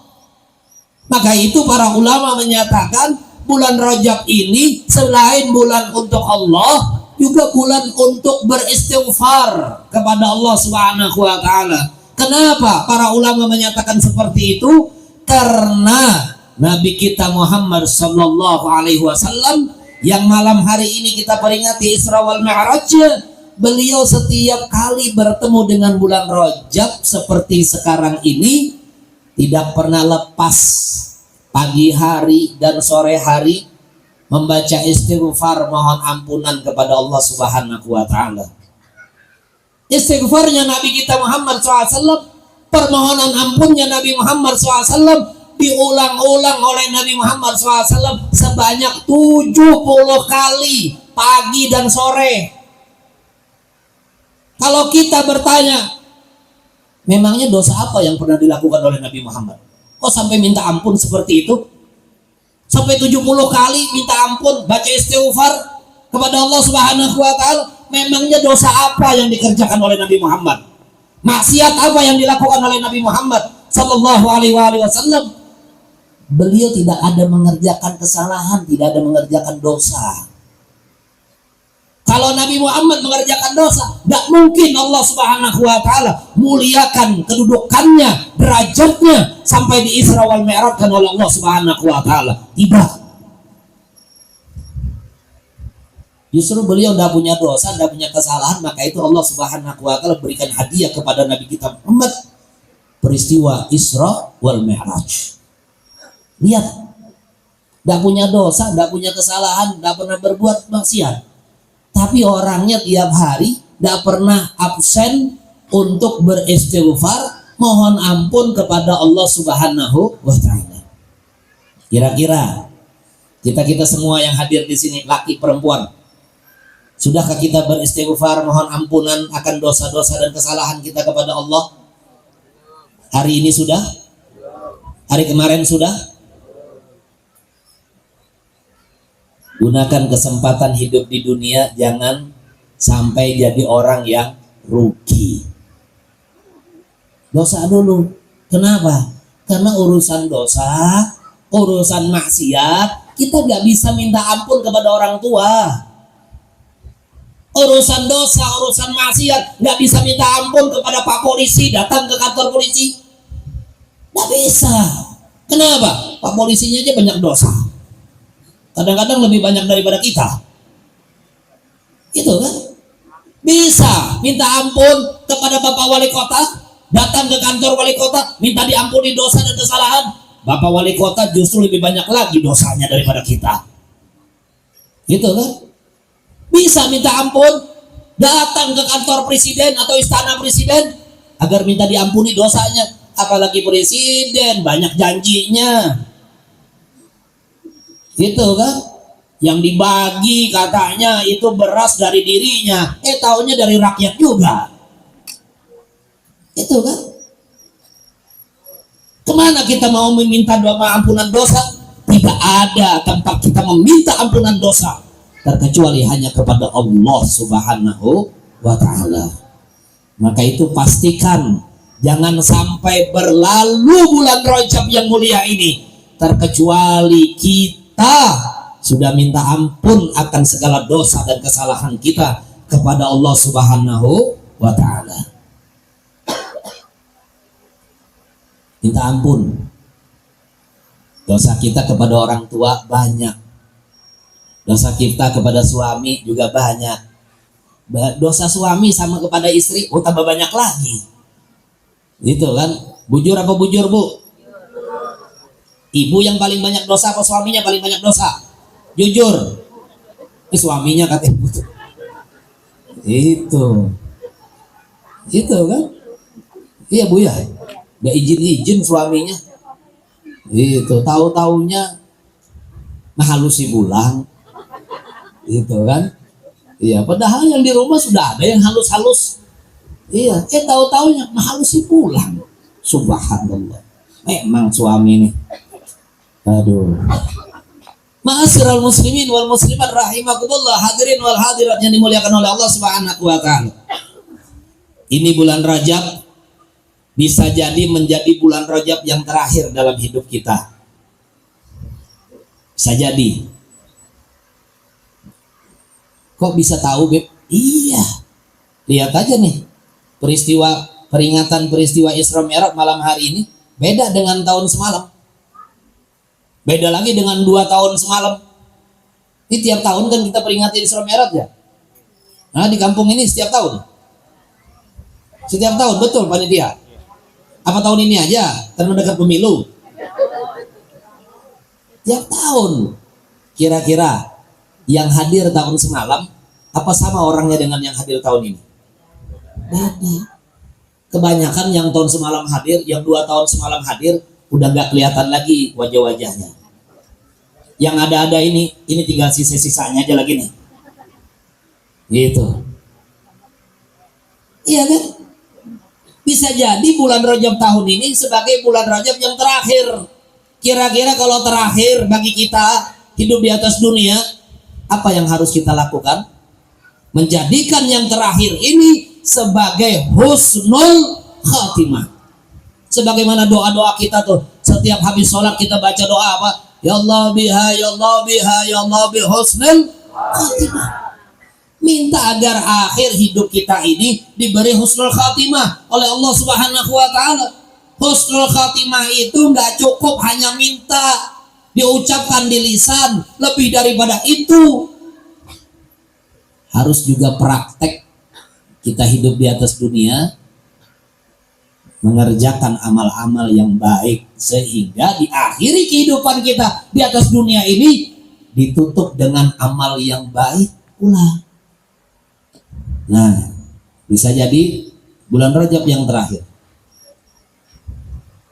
Maka itu para ulama menyatakan bulan Rajab ini selain bulan untuk Allah, juga bulan untuk beristighfar kepada Allah Subhanahu wa taala. Kenapa para ulama menyatakan seperti itu? Karena Nabi kita Muhammad sallallahu alaihi wasallam yang malam hari ini kita peringati Isra wal Mi'raj, beliau setiap kali bertemu dengan bulan Rajab seperti sekarang ini tidak pernah lepas pagi hari dan sore hari membaca istighfar mohon ampunan kepada Allah Subhanahu wa taala. Istighfarnya Nabi kita Muhammad SAW, permohonan ampunnya Nabi Muhammad SAW diulang-ulang oleh Nabi Muhammad SAW sebanyak 70 kali pagi dan sore. Kalau kita bertanya, memangnya dosa apa yang pernah dilakukan oleh Nabi Muhammad? Kok sampai minta ampun seperti itu? Sampai 70 kali minta ampun, baca istighfar kepada Allah Subhanahu wa taala. Memangnya dosa apa yang dikerjakan oleh Nabi Muhammad? Maksiat apa yang dilakukan oleh Nabi Muhammad sallallahu alaihi wasallam? Beliau tidak ada mengerjakan kesalahan, tidak ada mengerjakan dosa. Kalau Nabi Muhammad mengerjakan dosa, tidak mungkin Allah Subhanahu wa taala muliakan kedudukannya, derajatnya sampai di Isra wal Mi'raj oleh Allah Subhanahu wa taala. Tidak. Justru beliau tidak punya dosa, tidak punya kesalahan, maka itu Allah Subhanahu wa taala berikan hadiah kepada Nabi kita Muhammad peristiwa Isra wal Mi'raj. Lihat, tidak punya dosa, tidak punya kesalahan, tidak pernah berbuat maksiat, tapi orangnya tiap hari tidak pernah absen untuk beristighfar, mohon ampun kepada Allah Subhanahu wa taala. Kira-kira kita semua yang hadir di sini, laki perempuan, sudahkah kita beristighfar mohon ampunan akan dosa-dosa dan kesalahan kita kepada Allah? Hari ini sudah? Hari kemarin sudah? Gunakan kesempatan hidup di dunia, jangan sampai jadi orang yang rugi. Dosa dulu. Kenapa? Karena urusan dosa, urusan maksiat, kita gak bisa minta ampun kepada orang tua. Urusan dosa, urusan maksiat, gak bisa minta ampun kepada Pak Polisi, datang ke kantor polisi. Gak bisa. Kenapa? Pak polisinya aja banyak dosa. Kadang-kadang lebih banyak daripada kita. Itu kan? Bisa minta ampun kepada Bapak Wali Kota, datang ke kantor Wali Kota, minta diampuni dosa dan kesalahan. Bapak Wali Kota justru lebih banyak lagi dosanya daripada kita. Gitu kan? Bisa minta ampun, datang ke kantor presiden atau istana presiden agar minta diampuni dosanya. Apalagi presiden banyak janjinya. Gitu kan? Yang dibagi katanya itu beras dari dirinya, taunya dari rakyat juga. Itu kan? Kemana kita mau meminta doa ampunan dosa? Tidak ada tempat kita meminta ampunan dosa terkecuali hanya kepada Allah Subhanahu wa Ta'ala. Maka itu pastikan jangan sampai berlalu bulan Rajab yang mulia ini terkecuali kita sudah minta ampun akan segala dosa dan kesalahan kita kepada Allah Subhanahu wa Ta'ala. Minta ampun. Dosa kita kepada orang tua banyak. Dosa kita kepada suami juga banyak. Dosa suami sama kepada istri tambah banyak lagi. Gitu kan? Bujur apa bujur, Bu? Ibu yang paling banyak dosa apa suaminya paling banyak dosa? Jujur. Suaminya katanya betul. Itu kan? Iya Bu ya. Gak izin suaminya. Itu tahu-taunya halusi pulang. Itu kan? Iya, padahal yang di rumah sudah ada yang halus-halus. Iya, tahu-taunya halusi pulang. Subhanallah. Memang suami nih. Aduh. Ma'asyiral muslimin wal muslimat rahimakumullah, hadirin wal hadirat yang dimuliakan oleh Allah Subhanahu wa Ta'ala. Ini bulan Rajab bisa jadi menjadi bulan Rajab yang terakhir dalam hidup kita. Bisa jadi. Kok bisa tahu, Beb? Iya. Lihat aja nih. Peringatan peristiwa Isra Mi'raj malam hari ini beda dengan tahun semalam. Beda lagi dengan 2 tahun semalam. Ini tiap tahun kan kita peringati Isra Mi'raj ya. Nah, di kampung ini setiap tahun. Setiap tahun, betul panitia. Apa tahun ini aja? Karena dekat pemilu. Tiap tahun. Kira-kira yang hadir tahun semalam apa sama orangnya dengan yang hadir tahun ini? Beda. Kebanyakan yang tahun semalam hadir, yang 2 tahun semalam hadir udah gak kelihatan lagi wajah-wajahnya. Yang ada-ada ini tinggal sisa-sisanya aja lagi nih. Gitu. Iya kan? Bisa jadi bulan Rajab tahun ini sebagai bulan Rajab yang terakhir. Kira-kira kalau terakhir bagi kita hidup di atas dunia, apa yang harus kita lakukan? Menjadikan yang terakhir ini sebagai husnul khatimah. Sebagaimana doa-doa kita tuh, setiap habis sholat kita baca doa apa? Ya Allah biha, ya Allah biha, ya Allah bi husnul khatimah. Minta agar akhir hidup kita ini diberi husnul khatimah oleh Allah Subhanahu wa Ta'ala. Husnul khatimah itu nggak cukup hanya minta diucapkan di lisan, lebih daripada itu harus juga praktek. Kita hidup di atas dunia mengerjakan amal-amal yang baik sehingga di akhiri kehidupan kita di atas dunia ini ditutup dengan amal yang baik pula. Nah, bisa jadi bulan Rajab yang terakhir.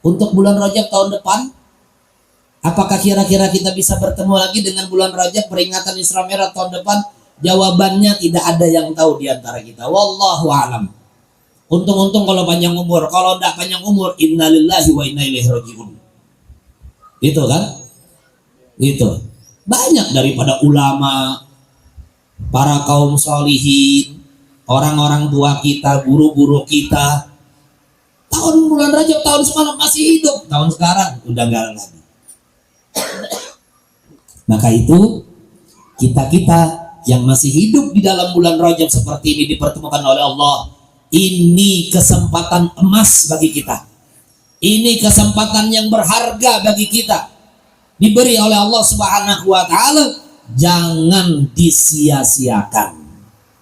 Untuk bulan Rajab tahun depan, apakah kira-kira kita bisa bertemu lagi dengan bulan Rajab peringatan Isra Mi'raj tahun depan? Jawabannya tidak ada yang tahu di antara kita. Wallahu a'lam. Untung-untung kalau panjang umur. Kalau tidak panjang umur, innalillahi wa inna ilaihi raji'un. Itu kan? Itu. Banyak daripada ulama, para kaum sholihin, orang-orang tua kita, guru-guru kita, tahun bulan Rajab tahun semalam masih hidup, tahun sekarang udah enggak lagi. Maka itu kita yang masih hidup di dalam bulan Rajab seperti ini dipertemukan oleh Allah. Ini kesempatan emas bagi kita Ini kesempatan yang berharga bagi kita, diberi oleh Allah Subhanahu wa taala, jangan disia-siakan.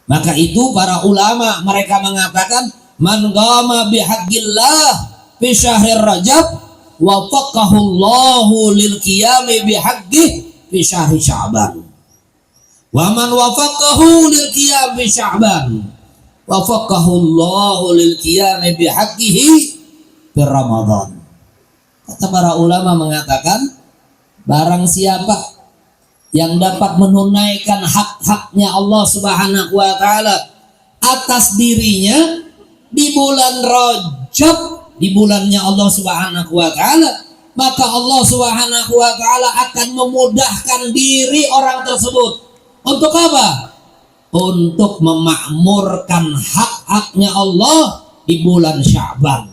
Maka itu para ulama mereka mengatakan, man qama bihaqqillah fi syahrir Rajab wafaqahu Allahu lil qiyami bihaqqih fi syahri Sya'ban. Wa man wafaqahu lil qiyami Sya'ban wafaqahu Allahu lil qiyami bihaqqihi fi Ramadan. Kata para ulama mengatakan, barang siapa yang dapat menunaikan hak-haknya Allah Subhanahu wa taala atas dirinya di bulan Rajab, di bulannya Allah Subhanahu wa taala, maka Allah Subhanahu wa taala akan memudahkan diri orang tersebut untuk apa? Untuk memakmurkan hak-haknya Allah di bulan Sya'ban.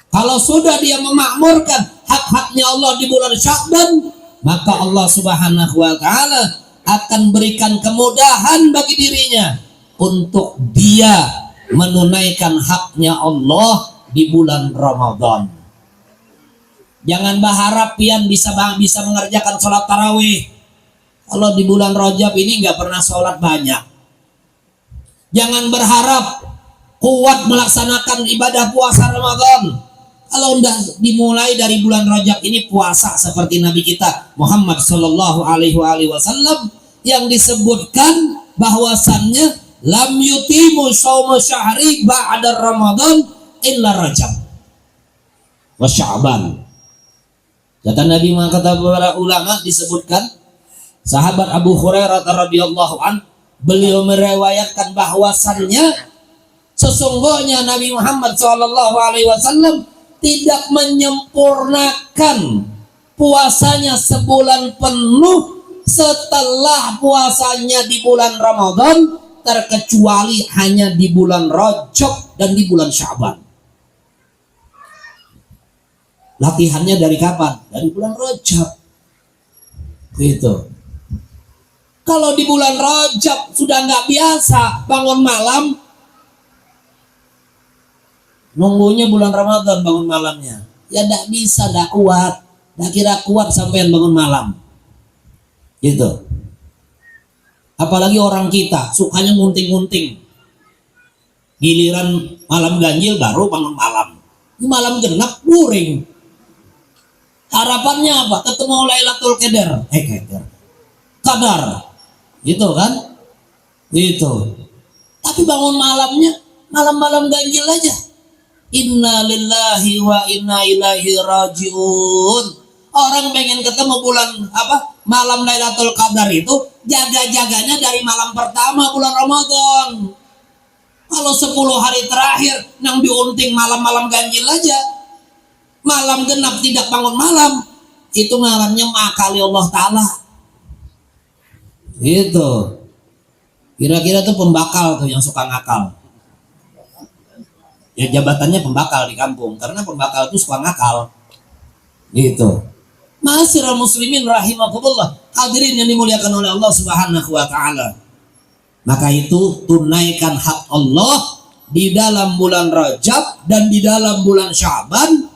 Kalau sudah dia memakmurkan hak-haknya Allah di bulan Sya'ban, maka Allah Subhanahu wa taala akan berikan kemudahan bagi dirinya untuk dia menunaikan haknya Allah di bulan Ramadan. Jangan berharap pian bisa mengerjakan sholat tarawih kalau di bulan Rajab ini nggak pernah sholat banyak. Jangan berharap kuat melaksanakan ibadah puasa Ramadan kalau udah dimulai dari bulan Rajab ini puasa seperti Nabi kita Muhammad Sallallahu Alaihi Wasallam yang disebutkan bahwasannya lam yutimu shauma syahri ba'da Ramadan illa Rajab wa Sya'ban. Kata Nabi, kata para ulama disebutkan, sahabat Abu Hurairah radhiyallahu an, beliau meriwayatkan bahwasannya sesungguhnya Nabi Muhammad Sallallahu Alaihi Wasallam tidak menyempurnakan puasanya sebulan penuh setelah puasanya di bulan Ramadan, terkecuali hanya di bulan Rajab dan di bulan Sya'ban. Latihannya dari kapan? Dari bulan Rajab. Gitu. Kalau di bulan Rajab sudah nggak biasa bangun malam, nunggunya bulan Ramadan bangun malamnya, ya tidak bisa, tidak kuat, tidak kira kuat sampai bangun malam, gitu. Apalagi orang kita sukanya ngunting-ngunting, giliran malam ganjil baru bangun malam, malam genap luring. Harapannya apa? Ketemu Lailatul Qadar, gitu kan? Gitu. Tapi bangun malamnya malam-malam ganjil aja. Inna lillahi wa inna ilaihi rajiun. Orang pengen ketemu bulan malam Lailatul Qadar itu jaga-jaganya dari malam pertama bulan Ramadan. Kalau 10 hari terakhir yang diunting malam-malam ganjil aja, malam genap tidak bangun malam, itu ngarannya mengakali Allah Ta'ala. Gitu. Kira-kira tuh pembakal tuh yang suka ngakal. Ya jabatannya pembakal di kampung, karena pembakal itu suka ngakal. Gitu. Ma'asyiral muslimin rahimakumullah, hadirin yang dimuliakan oleh Allah Subhanahu wa taala. Maka itu tunaikan hak Allah di dalam bulan Rajab dan di dalam bulan Sya'ban,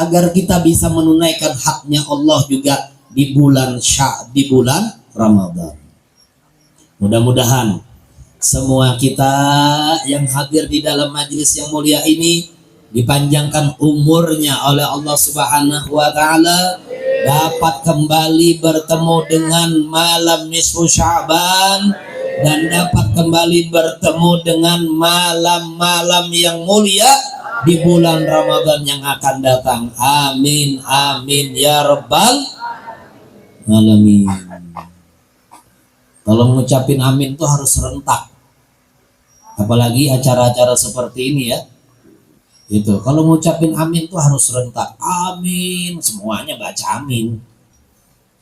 agar kita bisa menunaikan haknya Allah juga di bulan Ramadan. Mudah-mudahan semua kita yang hadir di dalam majelis yang mulia ini dipanjangkan umurnya oleh Allah Subhanahu wa taala, dapat kembali bertemu dengan malam nisfu Sya'ban dan dapat kembali bertemu dengan malam-malam yang mulia di bulan Ramadan yang akan datang. Amin amin ya rabbal alamin. Kalau mengucapin amin itu harus serentak, apalagi acara-acara seperti ini ya. Itu kalau mengucapin amin itu harus serentak. Amin, semuanya baca amin.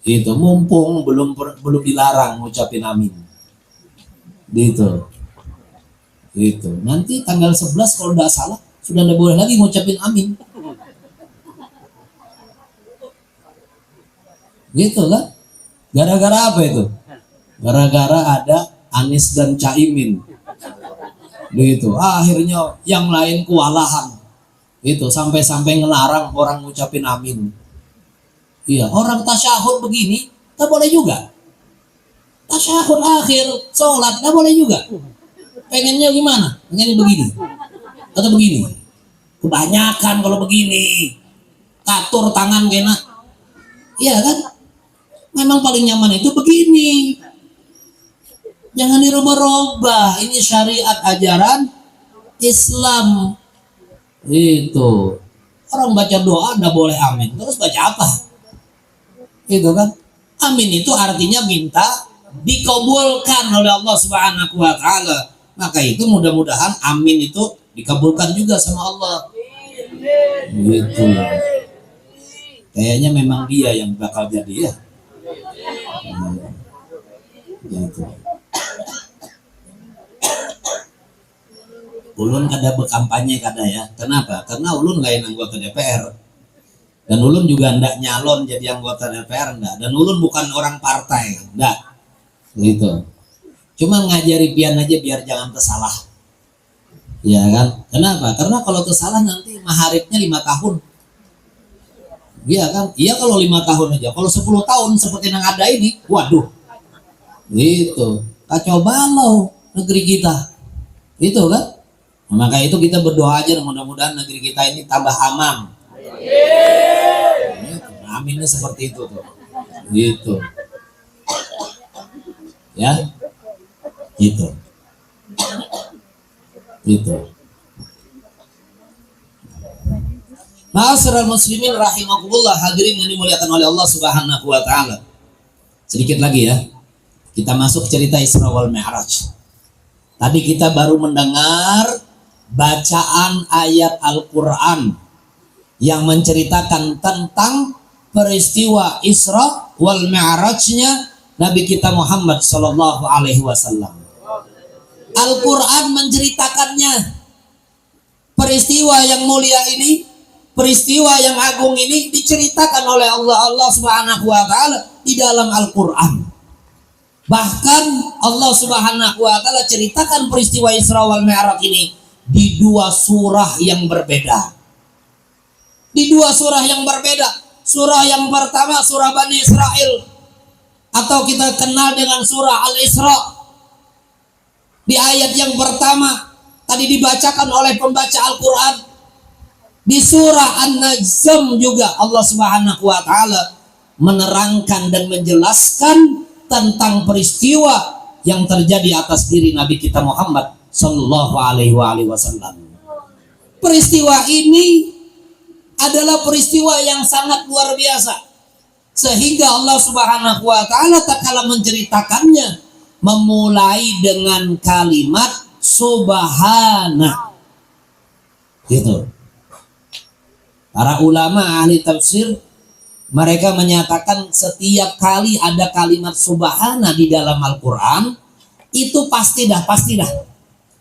Itu mumpung belum dilarang mengucapin amin. Gitu. Gitu. Nanti tanggal 11 kalau tidak salah sudah tidak boleh lagi ngucapin amin. Gitu kan? Gara-gara apa itu? Gara-gara ada Anies dan Caimin. Gitu. Akhirnya yang lain kewalahan. Itu sampai-sampai ngelarang orang ngucapin amin. Iya, orang tasyahud begini, tak boleh juga. Tasyahud akhir, sholat, tak boleh juga. Pengennya gimana? Pengen begini atau begini? Kebanyakan kalau begini, katur tangan kena. Iya kan? Memang paling nyaman itu begini. Jangan dirubah-rubah. Ini syariat ajaran Islam. Itu orang baca doa nggak boleh amin. Terus baca apa? Itu kan? Amin itu artinya minta dikabulkan oleh Allah Subhanahu wa taala. Maka itu mudah-mudahan amin itu dikabulkan juga sama Allah. Gitu. Kayaknya memang dia yang bakal jadi ya. Gitu. Ulun kada berkampanye kada ya. Kenapa? Karena ulun lain anggota DPR. Dan ulun juga ndak nyalon jadi anggota DPR ndak. Dan ulun bukan orang partai, ndak. Gitu. Cuma ngajari pian aja biar jangan tersalah. Ya kan? Kenapa? Karena kalau tersalah nanti maharibnya 5 tahun. Iya kan? Iya kalau 5 tahun aja. Kalau 10 tahun seperti yang ada ini, waduh. Gitu. Kacau balau negeri kita. Itu kan? Maka itu kita berdoa aja mudah-mudahan negeri kita ini tambah aman. Aminnya seperti itu tuh. Gitu. Ya. Gitu. Gitu. Ma'asyiral muslimin rahimakumullah, hadirin yang dimuliakan oleh Allah Subhanahu wa taala. Sedikit lagi ya. Kita masuk cerita Isra wal Mi'raj. Tadi kita baru mendengar bacaan ayat Al-Quran yang menceritakan tentang peristiwa Isra wal Mi'rajnya Nabi kita Muhammad Sallallahu Alaihi Wasallam. Al-Quran menceritakannya, peristiwa yang mulia ini, peristiwa yang agung ini diceritakan oleh Allah Subhanahu Wa Taala di dalam Al-Quran. Bahkan Allah Subhanahu Wa Taala ceritakan peristiwa Isra wal Mi'raj ini di 2 surah yang berbeda. Di 2 surah yang berbeda. Surah yang pertama surah Bani Israel atau kita kenal dengan surah Al-Isra. Di ayat yang pertama tadi dibacakan oleh pembaca Al-Quran. Di surah An-Najm juga Allah Subhanahu wa taala menerangkan dan menjelaskan tentang peristiwa yang terjadi atas diri Nabi kita Muhammad Sallallahu Alaihi Wasallam. Peristiwa ini adalah peristiwa yang sangat luar biasa, sehingga Allah Subhanahu Wa Taala tatkala menceritakannya memulai dengan kalimat subhana. Gitu. Para ulama ahli tafsir mereka menyatakan setiap kali ada kalimat subhana di dalam Al-Quran itu pasti dah.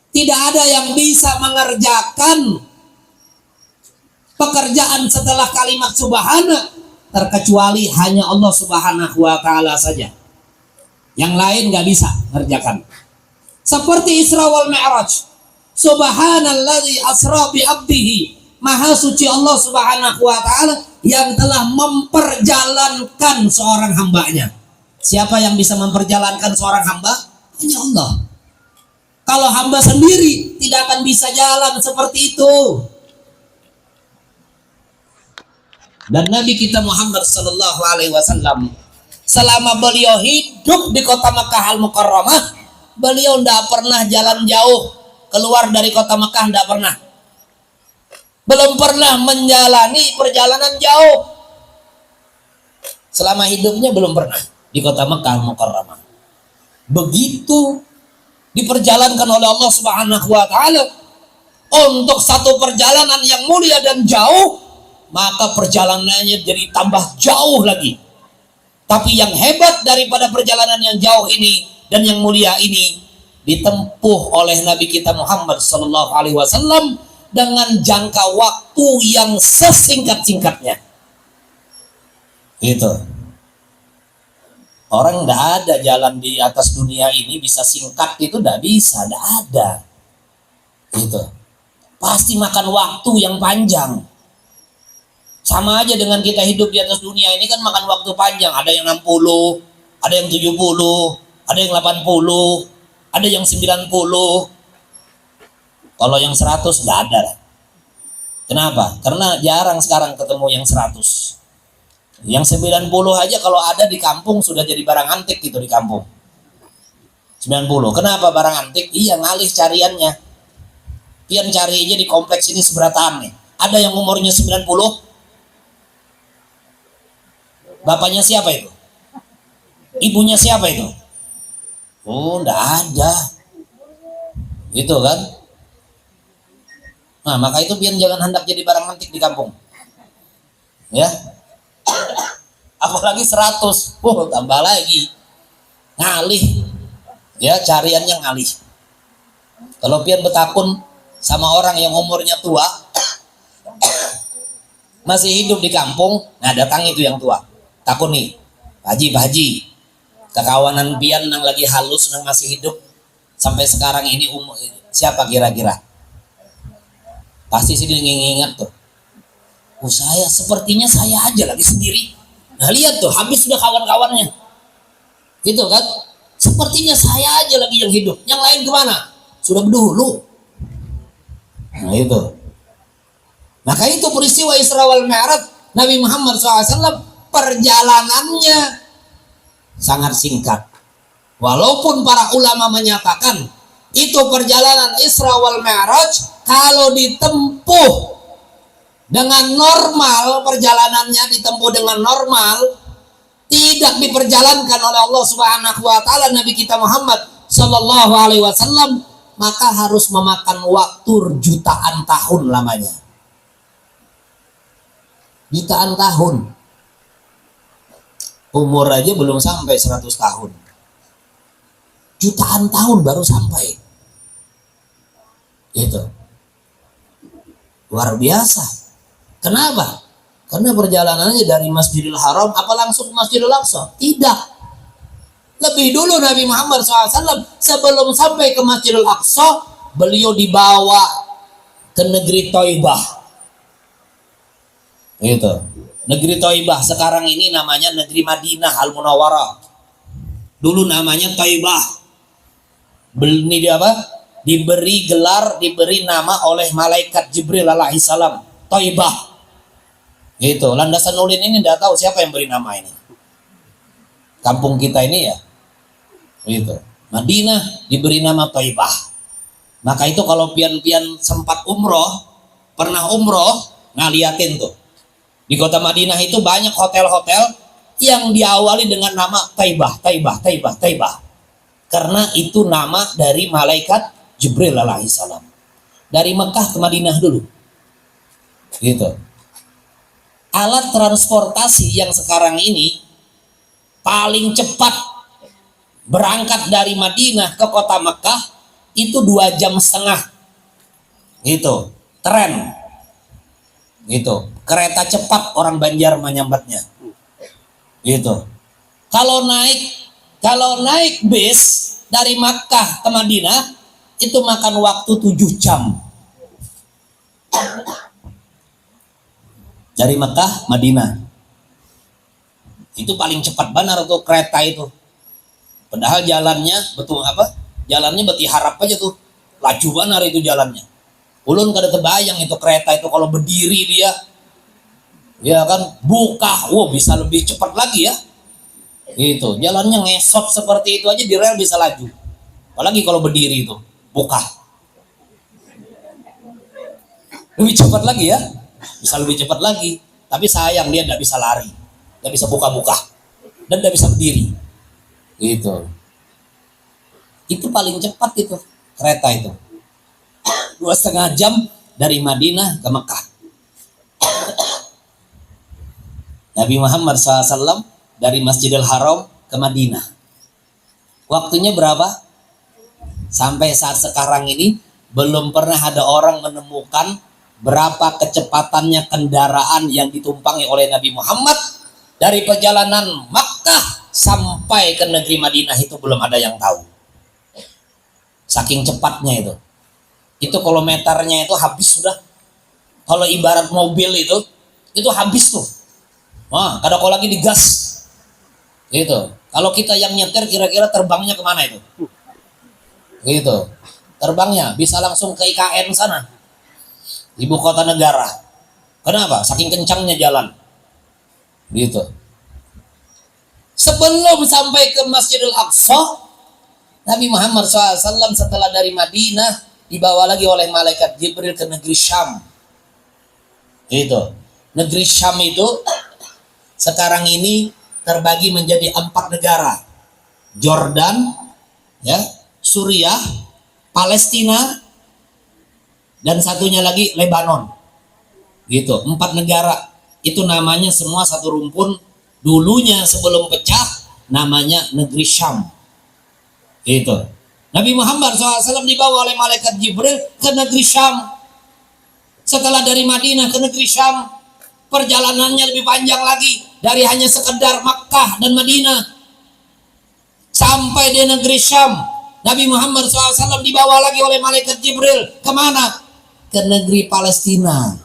Tidak ada yang bisa mengerjakan pekerjaan setelah kalimat subhana terkecuali hanya Allah Subhanahu wa taala saja. Yang lain nggak bisa mengerjakan. Seperti Isra wal Mi'raj. Subhanalladzi asra bi 'abdihi. Maha suci Allah Subhanahu wa taala yang telah memperjalankan seorang hambanya. Siapa yang bisa memperjalankan seorang hamba? Hanya Allah. Kalau hamba sendiri tidak akan bisa jalan seperti itu. Dan Nabi kita Muhammad Sallallahu Alaihi Wasallam selama beliau hidup di kota Makkah Al-Mukarramah, beliau tidak pernah jalan jauh keluar dari kota Makkah, tidak pernah. Belum pernah menjalani perjalanan jauh. Selama hidupnya belum pernah di kota Makkah Al-Mukarramah. Begitu diperjalankan oleh Allah Subhanahu wa taala untuk satu perjalanan yang mulia dan jauh, maka perjalanannya jadi tambah jauh lagi. Tapi yang hebat daripada perjalanan yang jauh ini dan yang mulia ini ditempuh oleh Nabi kita Muhammad sallallahu alaihi wasallam dengan jangka waktu yang sesingkat-singkatnya. Itu. Orang tidak ada jalan di atas dunia ini bisa singkat itu, tidak bisa, tidak ada. Itu. pasti makan waktu yang panjang. Sama aja dengan kita hidup di atas dunia ini kan makan waktu panjang. Ada yang 60, ada yang 70, ada yang 80, ada yang 90. Kalau yang 100 nggak ada. Kenapa? Karena jarang sekarang ketemu yang 100. Yang 90 aja kalau ada di kampung sudah jadi barang antik gitu di kampung. 90. Kenapa barang antik? Iya, ngalih cariannya. Pian cari aja di kompleks ini seberataan nih. Ada yang umurnya 90. Bapaknya siapa itu? Ibunya siapa itu? Oh, enggak ada. Gitu kan? Nah, maka itu pian jangan hendak jadi barang antik di kampung. Ya. Apalagi 100. Oh, tambah lagi. Ngalih. Ya, cariannya ngalih. Kalau pian betakun sama orang yang umurnya tua masih hidup di kampung, nah datang itu yang tua. Takun nih, Pak Haji, kekawanan pian yang lagi halus yang masih hidup sampai sekarang ini umur siapa kira-kira? Pasti sih dia ngingat tuh. Oh, sepertinya saya aja lagi sendiri. Nah lihat tuh, habis sudah kawan-kawannya. Gitu kan? Sepertinya saya aja lagi yang hidup. Yang lain kemana? Sudah berdulu. Nah itu. Maka itu peristiwa Isra wal Mi'raj Nabi Muhammad SAW perjalanannya sangat singkat. Walaupun para ulama menyatakan itu perjalanan Isra wal Mi'raj kalau ditempuh dengan normal, perjalanannya ditempuh dengan normal, tidak diperjalankan oleh Allah Subhanahu wa taala Nabi kita Muhammad sallallahu alaihi wasallam, maka harus memakan waktu jutaan tahun lamanya. Jutaan tahun. Umur aja belum sampai 100 tahun. Jutaan tahun baru sampai. Itu. Luar biasa. Kenapa? Karena perjalanannya dari Masjidil Haram apa langsung ke Masjidil Aqsa? Tidak. Lebih dulu Nabi Muhammad SAW sebelum sampai ke Masjidil Aqsa, beliau dibawa ke negeri Thaibah. Gitu. Negeri Thaibah sekarang ini namanya negeri Madinah Al-Munawwarah. Dulu namanya Thaibah. Ini dia apa? Diberi gelar, diberi nama oleh malaikat Jibril alaihi salam. Thaibah. Gitu. Landasan Ulin ini tidak tahu siapa yang beri nama ini. Kampung kita ini ya. Gitu. Madinah diberi nama Thaibah. Maka itu kalau pian-pian sempat umroh, pernah umroh, ngeliatin tuh. Di kota Madinah itu banyak hotel-hotel yang diawali dengan nama Thaibah, Thaibah, Thaibah, Thaibah. Karena itu nama dari malaikat Jibril alaihi salam. Dari Mekah ke Madinah dulu. Gitu. Alat transportasi yang sekarang ini paling cepat berangkat dari Madinah ke kota Mekah itu 2,5 jam. Gitu. Tren. Gitu. Kereta cepat orang Banjar menyambatnya. Gitu. Kalau naik bis dari Makkah ke Madinah itu makan waktu 7 jam. Dari Makkah Madinah. Itu paling cepat benar tuh kereta itu. Padahal jalannya betul apa? Jalannya beti harap aja tuh. Laju benar itu jalannya. Ulun kada kebayang itu kereta itu kalau berdiri dia, ya kan, buka, bisa lebih cepat lagi ya. Gitu, jalannya ngesot seperti itu aja di rel bisa laju. Apalagi kalau berdiri itu, buka. Lebih cepat lagi ya, bisa lebih cepat lagi. Tapi sayang dia tidak bisa lari, tidak bisa buka-buka, dan tidak bisa berdiri. Gitu. Itu paling cepat itu kereta itu. 2,5 jam dari Madinah ke Mekah. Nabi Muhammad SAW dari Masjidil Haram ke Madinah. Waktunya berapa? Sampai saat sekarang ini belum pernah ada orang menemukan berapa kecepatannya kendaraan yang ditumpangi oleh Nabi Muhammad dari perjalanan Makkah sampai ke negeri Madinah, itu belum ada yang tahu. Saking cepatnya itu. Itu kilometernya itu habis sudah. Kalau ibarat mobil itu habis tuh. Wah, kada kau lagi digas. Gitu. Kalau kita yang nyetir kira-kira terbangnya kemana itu? Gitu. Terbangnya bisa langsung ke IKN sana. Ibu kota negara. Kenapa? Saking kencangnya jalan. Gitu. Sebelum sampai ke Masjidil Aqsa, Nabi Muhammad SAW setelah dari Madinah dibawa lagi oleh malaikat Jibril ke negeri Syam. Itu. Negeri Syam itu sekarang ini terbagi menjadi 4 negara. Jordan, ya, Suriah, Palestina, dan satunya lagi Lebanon. Gitu. 4 negara. Itu namanya semua satu rumpun. Dulunya sebelum pecah namanya negeri Syam. Itu. Nabi Muhammad SAW dibawa oleh malaikat Jibril ke negeri Syam. Setelah dari Madinah ke negeri Syam, perjalanannya lebih panjang lagi dari hanya sekedar Makkah dan Madinah. Sampai di negeri Syam, Nabi Muhammad SAW dibawa lagi oleh malaikat Jibril. Kemana? Ke negeri Palestina.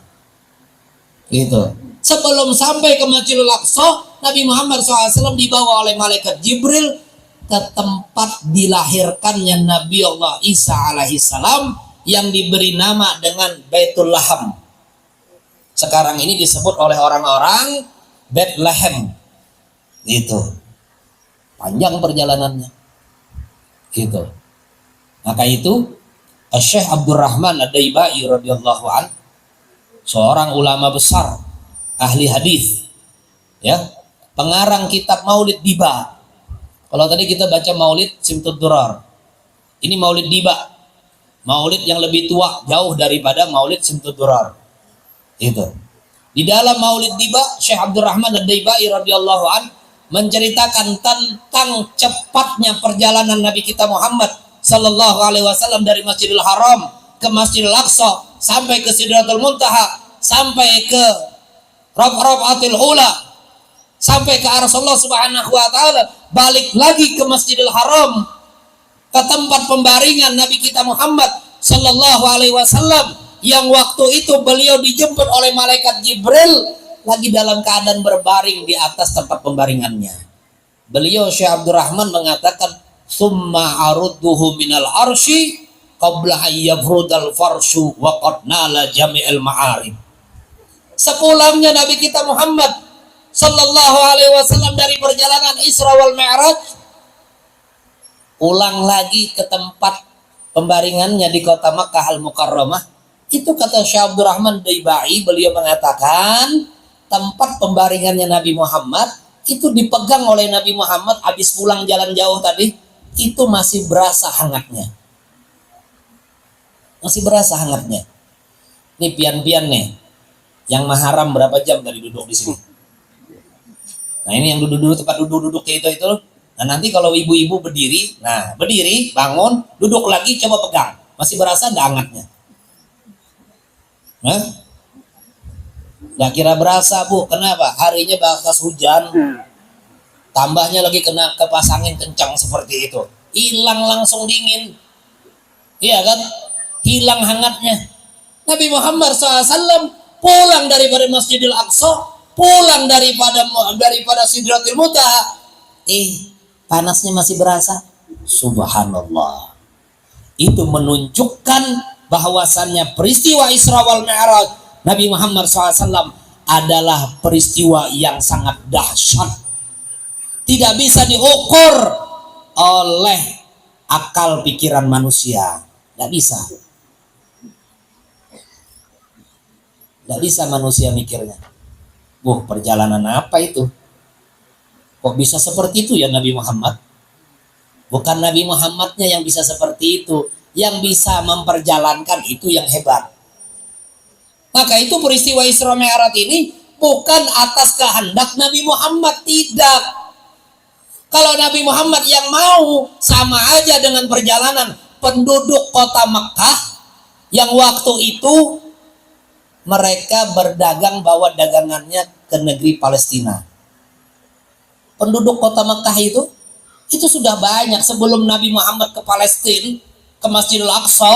Gitu. Sebelum sampai ke Masjidil Aqsa, Nabi Muhammad SAW dibawa oleh malaikat Jibril ke tempat dilahirkannya Nabi Allah Isa alaihissalam yang diberi nama dengan Baitul Laham. Sekarang ini disebut oleh orang-orang Bethlehem. Gitu. Panjang perjalanannya. Gitu. Maka itu Syekh Abdurrahman Ad-Daibai radhiyallahu an, seorang ulama besar, ahli hadis, ya, pengarang kitab Maulid Diba. Kalau tadi kita baca Maulid Simtud Durar, ini Maulid Diba, Maulid yang lebih tua jauh daripada Maulid Simtud Durar. Itu. Di dalam Maulid Diba, Syekh Abdurrahman Ad-Daibai radhiyallahu an menceritakan tentang cepatnya perjalanan Nabi kita Muhammad sallallahu alaihi wasallam dari Masjidil Haram ke Masjidil Aqsa sampai ke Sidratul Muntaha, sampai ke Rafatil Ula, sampai ke arah Allah Subhanahu wa taala, balik lagi ke Masjidil Haram, ke tempat pembaringan Nabi kita Muhammad sallallahu alaihi wasallam yang waktu itu beliau dijemput oleh malaikat Jibril lagi dalam keadaan berbaring di atas tempat pembaringannya. Beliau Syekh Abdurrahman mengatakan, "Tsumma arudduhu minal arsy qabla ayyafrudal farshu wa qad nala jami'al ma'arib." Sepulangnya Nabi kita Muhammad sallallahu alaihi wasallam dari perjalanan Isra wal Mi'raj, pulang lagi ke tempat pembaringannya di kota Makkah Al-Mukarramah. Itu kata Syekh Abdurrahman Daibai, beliau mengatakan tempat pembaringannya Nabi Muhammad itu dipegang oleh Nabi Muhammad habis pulang jalan jauh tadi, itu masih berasa hangatnya. Masih berasa hangatnya. Ini pian-pian nih. Yang maharam berapa jam tadi duduk di sini? Nah, ini yang duduk-duduk tempat duduk-duduk kayak itu. Nah, nanti kalau ibu-ibu berdiri, nah, berdiri, bangun, duduk lagi, coba pegang. Masih berasa enggak hangatnya? Nah, nggak kira berasa, Bu. Kenapa? Harinya bakas hujan, tambahnya lagi kena kipas angin kencang seperti itu, hilang langsung dingin, iya kan? Hilang hangatnya. Nabi Muhammad SAW pulang daripada Masjidil Aqsa, pulang daripada Sidratul Muntaha, panasnya masih berasa. Subhanallah. Itu menunjukkan bahwasannya peristiwa Isra wal Mi'raj Nabi Muhammad SAW adalah peristiwa yang sangat dahsyat. Tidak bisa diukur oleh akal pikiran manusia. Tidak bisa. Tidak bisa manusia mikirnya. Perjalanan apa itu? Kok bisa seperti itu ya Nabi Muhammad? Bukan Nabi Muhammadnya yang bisa seperti itu. Yang bisa memperjalankan itu yang hebat. Maka itu peristiwa Isra Mi'raj ini bukan atas kehendak Nabi Muhammad, tidak. Kalau Nabi Muhammad yang mau, sama aja dengan perjalanan penduduk kota Makkah yang waktu itu mereka berdagang bawa dagangannya ke negeri Palestina. Penduduk kota Makkah itu sudah banyak sebelum Nabi Muhammad ke Palestina, ke Masjidil Aqsa,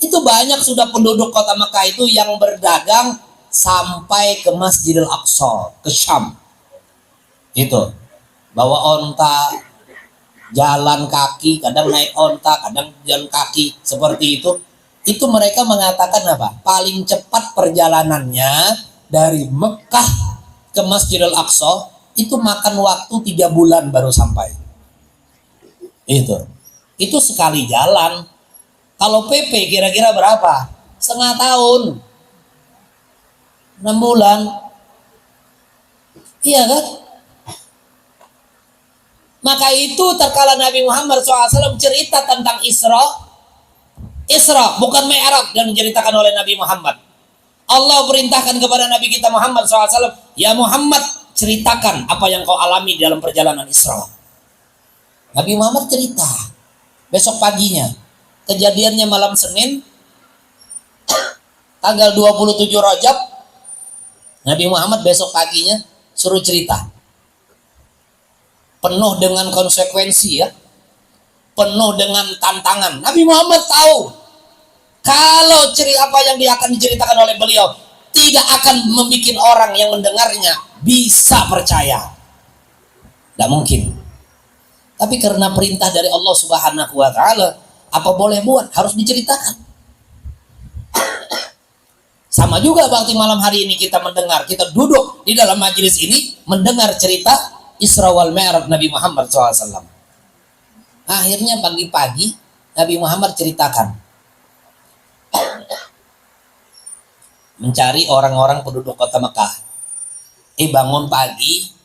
Itu banyak sudah penduduk kota Mekah itu yang berdagang sampai ke Masjidil Aqsa, ke Syam. Itu bawa onta, jalan kaki, kadang naik onta, kadang jalan kaki, seperti itu. Itu mereka mengatakan apa? Paling cepat perjalanannya dari Mekah ke Masjidil Aqsa itu makan waktu 3 bulan baru sampai. Itu sekali jalan. Kalau PP kira-kira berapa? Setengah tahun, 6 bulan. Iya kan? Maka itu terkala Nabi Muhammad SAW cerita tentang Isra bukan Mi'raj yang diceritakan oleh Nabi Muhammad. Allah perintahkan kepada Nabi kita Muhammad SAW, ya Muhammad, ceritakan apa yang kau alami dalam perjalanan Isra. Nabi Muhammad cerita. Besok paginya, kejadiannya malam Senin, tanggal 27 Rajab, Nabi Muhammad besok paginya suruh cerita. Penuh dengan konsekuensi ya, penuh dengan tantangan. Nabi Muhammad tahu kalau apa yang dia akan diceritakan oleh beliau tidak akan membuat orang yang mendengarnya bisa percaya. Tidak mungkin. Tapi karena perintah dari Allah Subhanahu wa Ta'ala, apa boleh buat, harus diceritakan. Sama juga waktu malam hari ini kita mendengar, kita duduk di dalam majelis ini mendengar cerita Isra wal Mi'raj Nabi Muhammad SAW. Akhirnya pagi-pagi Nabi Muhammad ceritakan, mencari orang-orang penduduk kota Mekah. Bangun pagi,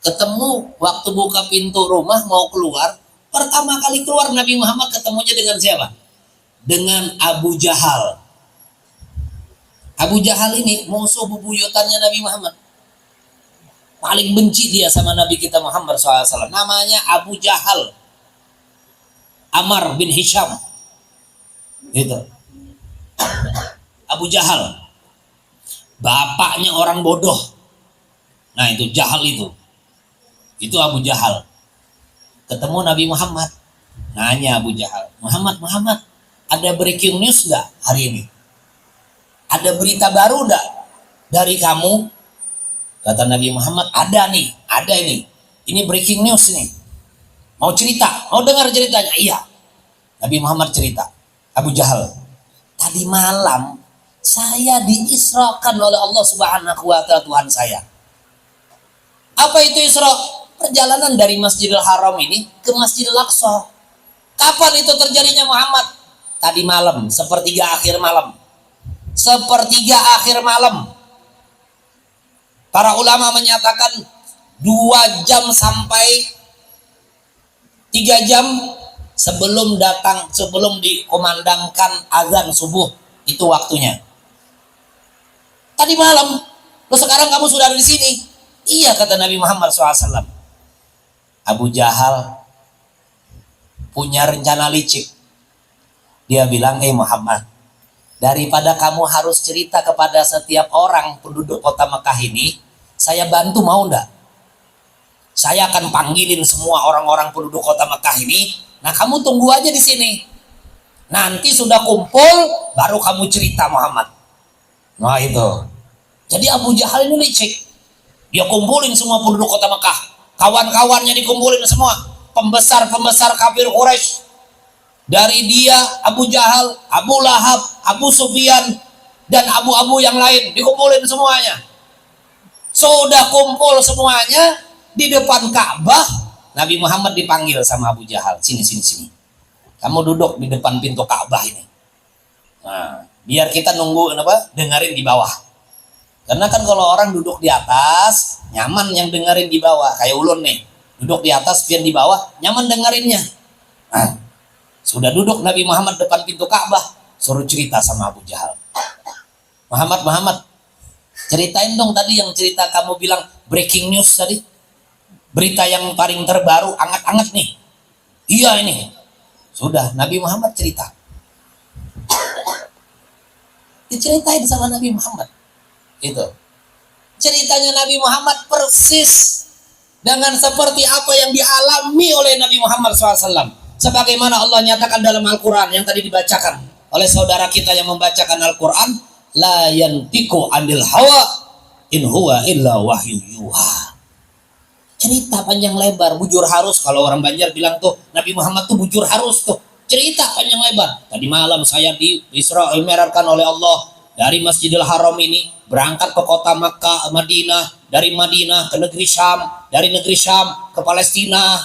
ketemu waktu buka pintu rumah mau keluar, pertama kali keluar Nabi Muhammad ketemunya dengan siapa? Dengan Abu Jahal. Abu Jahal ini musuh bebuyutannya Nabi Muhammad. Paling benci dia sama Nabi kita Muhammad SAW. Namanya Abu Jahal. Amr bin Hisham. Itu. Abu Jahal. Bapaknya orang bodoh. Nah itu Jahal itu. Itu Abu Jahal. Ketemu Nabi Muhammad. Nanya Abu Jahal. Muhammad, ada breaking news gak hari ini? Ada berita baru gak dari kamu? Kata Nabi Muhammad, ada nih, ada ini. Ini breaking news nih. Mau cerita? Mau dengar ceritanya? Iya. Nabi Muhammad cerita. Abu Jahal, tadi malam saya diisrakan oleh Allah Subhanahu wa Ta'ala Tuhan saya. Apa itu Isra? Perjalanan dari Masjidil Haram ini ke Masjidil Aqsa. Kapan itu terjadinya Muhammad? Tadi malam, sepertiga akhir malam. Sepertiga akhir malam. Para ulama menyatakan 2 jam sampai 3 jam sebelum dikumandangkan azan subuh, itu waktunya. Tadi malam, lo sekarang kamu sudah ada di sini. Iya, kata Nabi Muhammad SAW. Abu Jahal punya rencana licik. Dia bilang, Muhammad, daripada kamu harus cerita kepada setiap orang penduduk kota Mekah ini, saya bantu mau enggak? Saya akan panggilin semua orang-orang penduduk kota Mekah ini. Nah, kamu tunggu aja di sini. Nanti sudah kumpul, baru kamu cerita Muhammad. Nah itu. Jadi Abu Jahal ini licik. Dia kumpulin semua penduduk kota Mekah. Kawan-kawannya dikumpulin semua. Pembesar-pembesar kafir Quraisy. Dari dia, Abu Jahal, Abu Lahab, Abu Sufyan, dan abu-abu yang lain. Dikumpulin semuanya. Sudah kumpul semuanya di depan Ka'bah. Nabi Muhammad dipanggil sama Abu Jahal. Sini. Kamu duduk di depan pintu Ka'bah ini. Nah, biar kita nunggu dengerin di bawah. Karena kan kalau orang duduk di atas, nyaman yang dengerin di bawah. Kayak ulun nih. Duduk di atas, pian di bawah, nyaman dengerinnya. Nah, sudah duduk Nabi Muhammad depan pintu Ka'bah, suruh cerita sama Abu Jahal. Muhammad, ceritain dong tadi yang cerita kamu bilang breaking news tadi. Berita yang paling terbaru, anget-anget nih. Iya ini. Sudah, Nabi Muhammad cerita. Diceritain sama Nabi Muhammad. Itu. Ceritanya Nabi Muhammad persis dengan seperti apa yang dialami oleh Nabi Muhammad SAW. Sebagaimana Allah nyatakan dalam Al-Quran yang tadi dibacakan. oleh saudara kita yang membacakan Al-Quran, la yantiqu anil hawa in huwa illa wahyu yuha. Cerita panjang lebar, bujur harus. Kalau orang Banjar bilang tuh Nabi Muhammad tuh bujur harus tuh, cerita panjang lebar. Tadi malam saya di Isra Mi'rajkan oleh Allah dari Masjidil Haram ini berangkat ke kota Makkah, Madinah, dari Madinah ke negeri Syam, dari negeri Syam ke Palestina,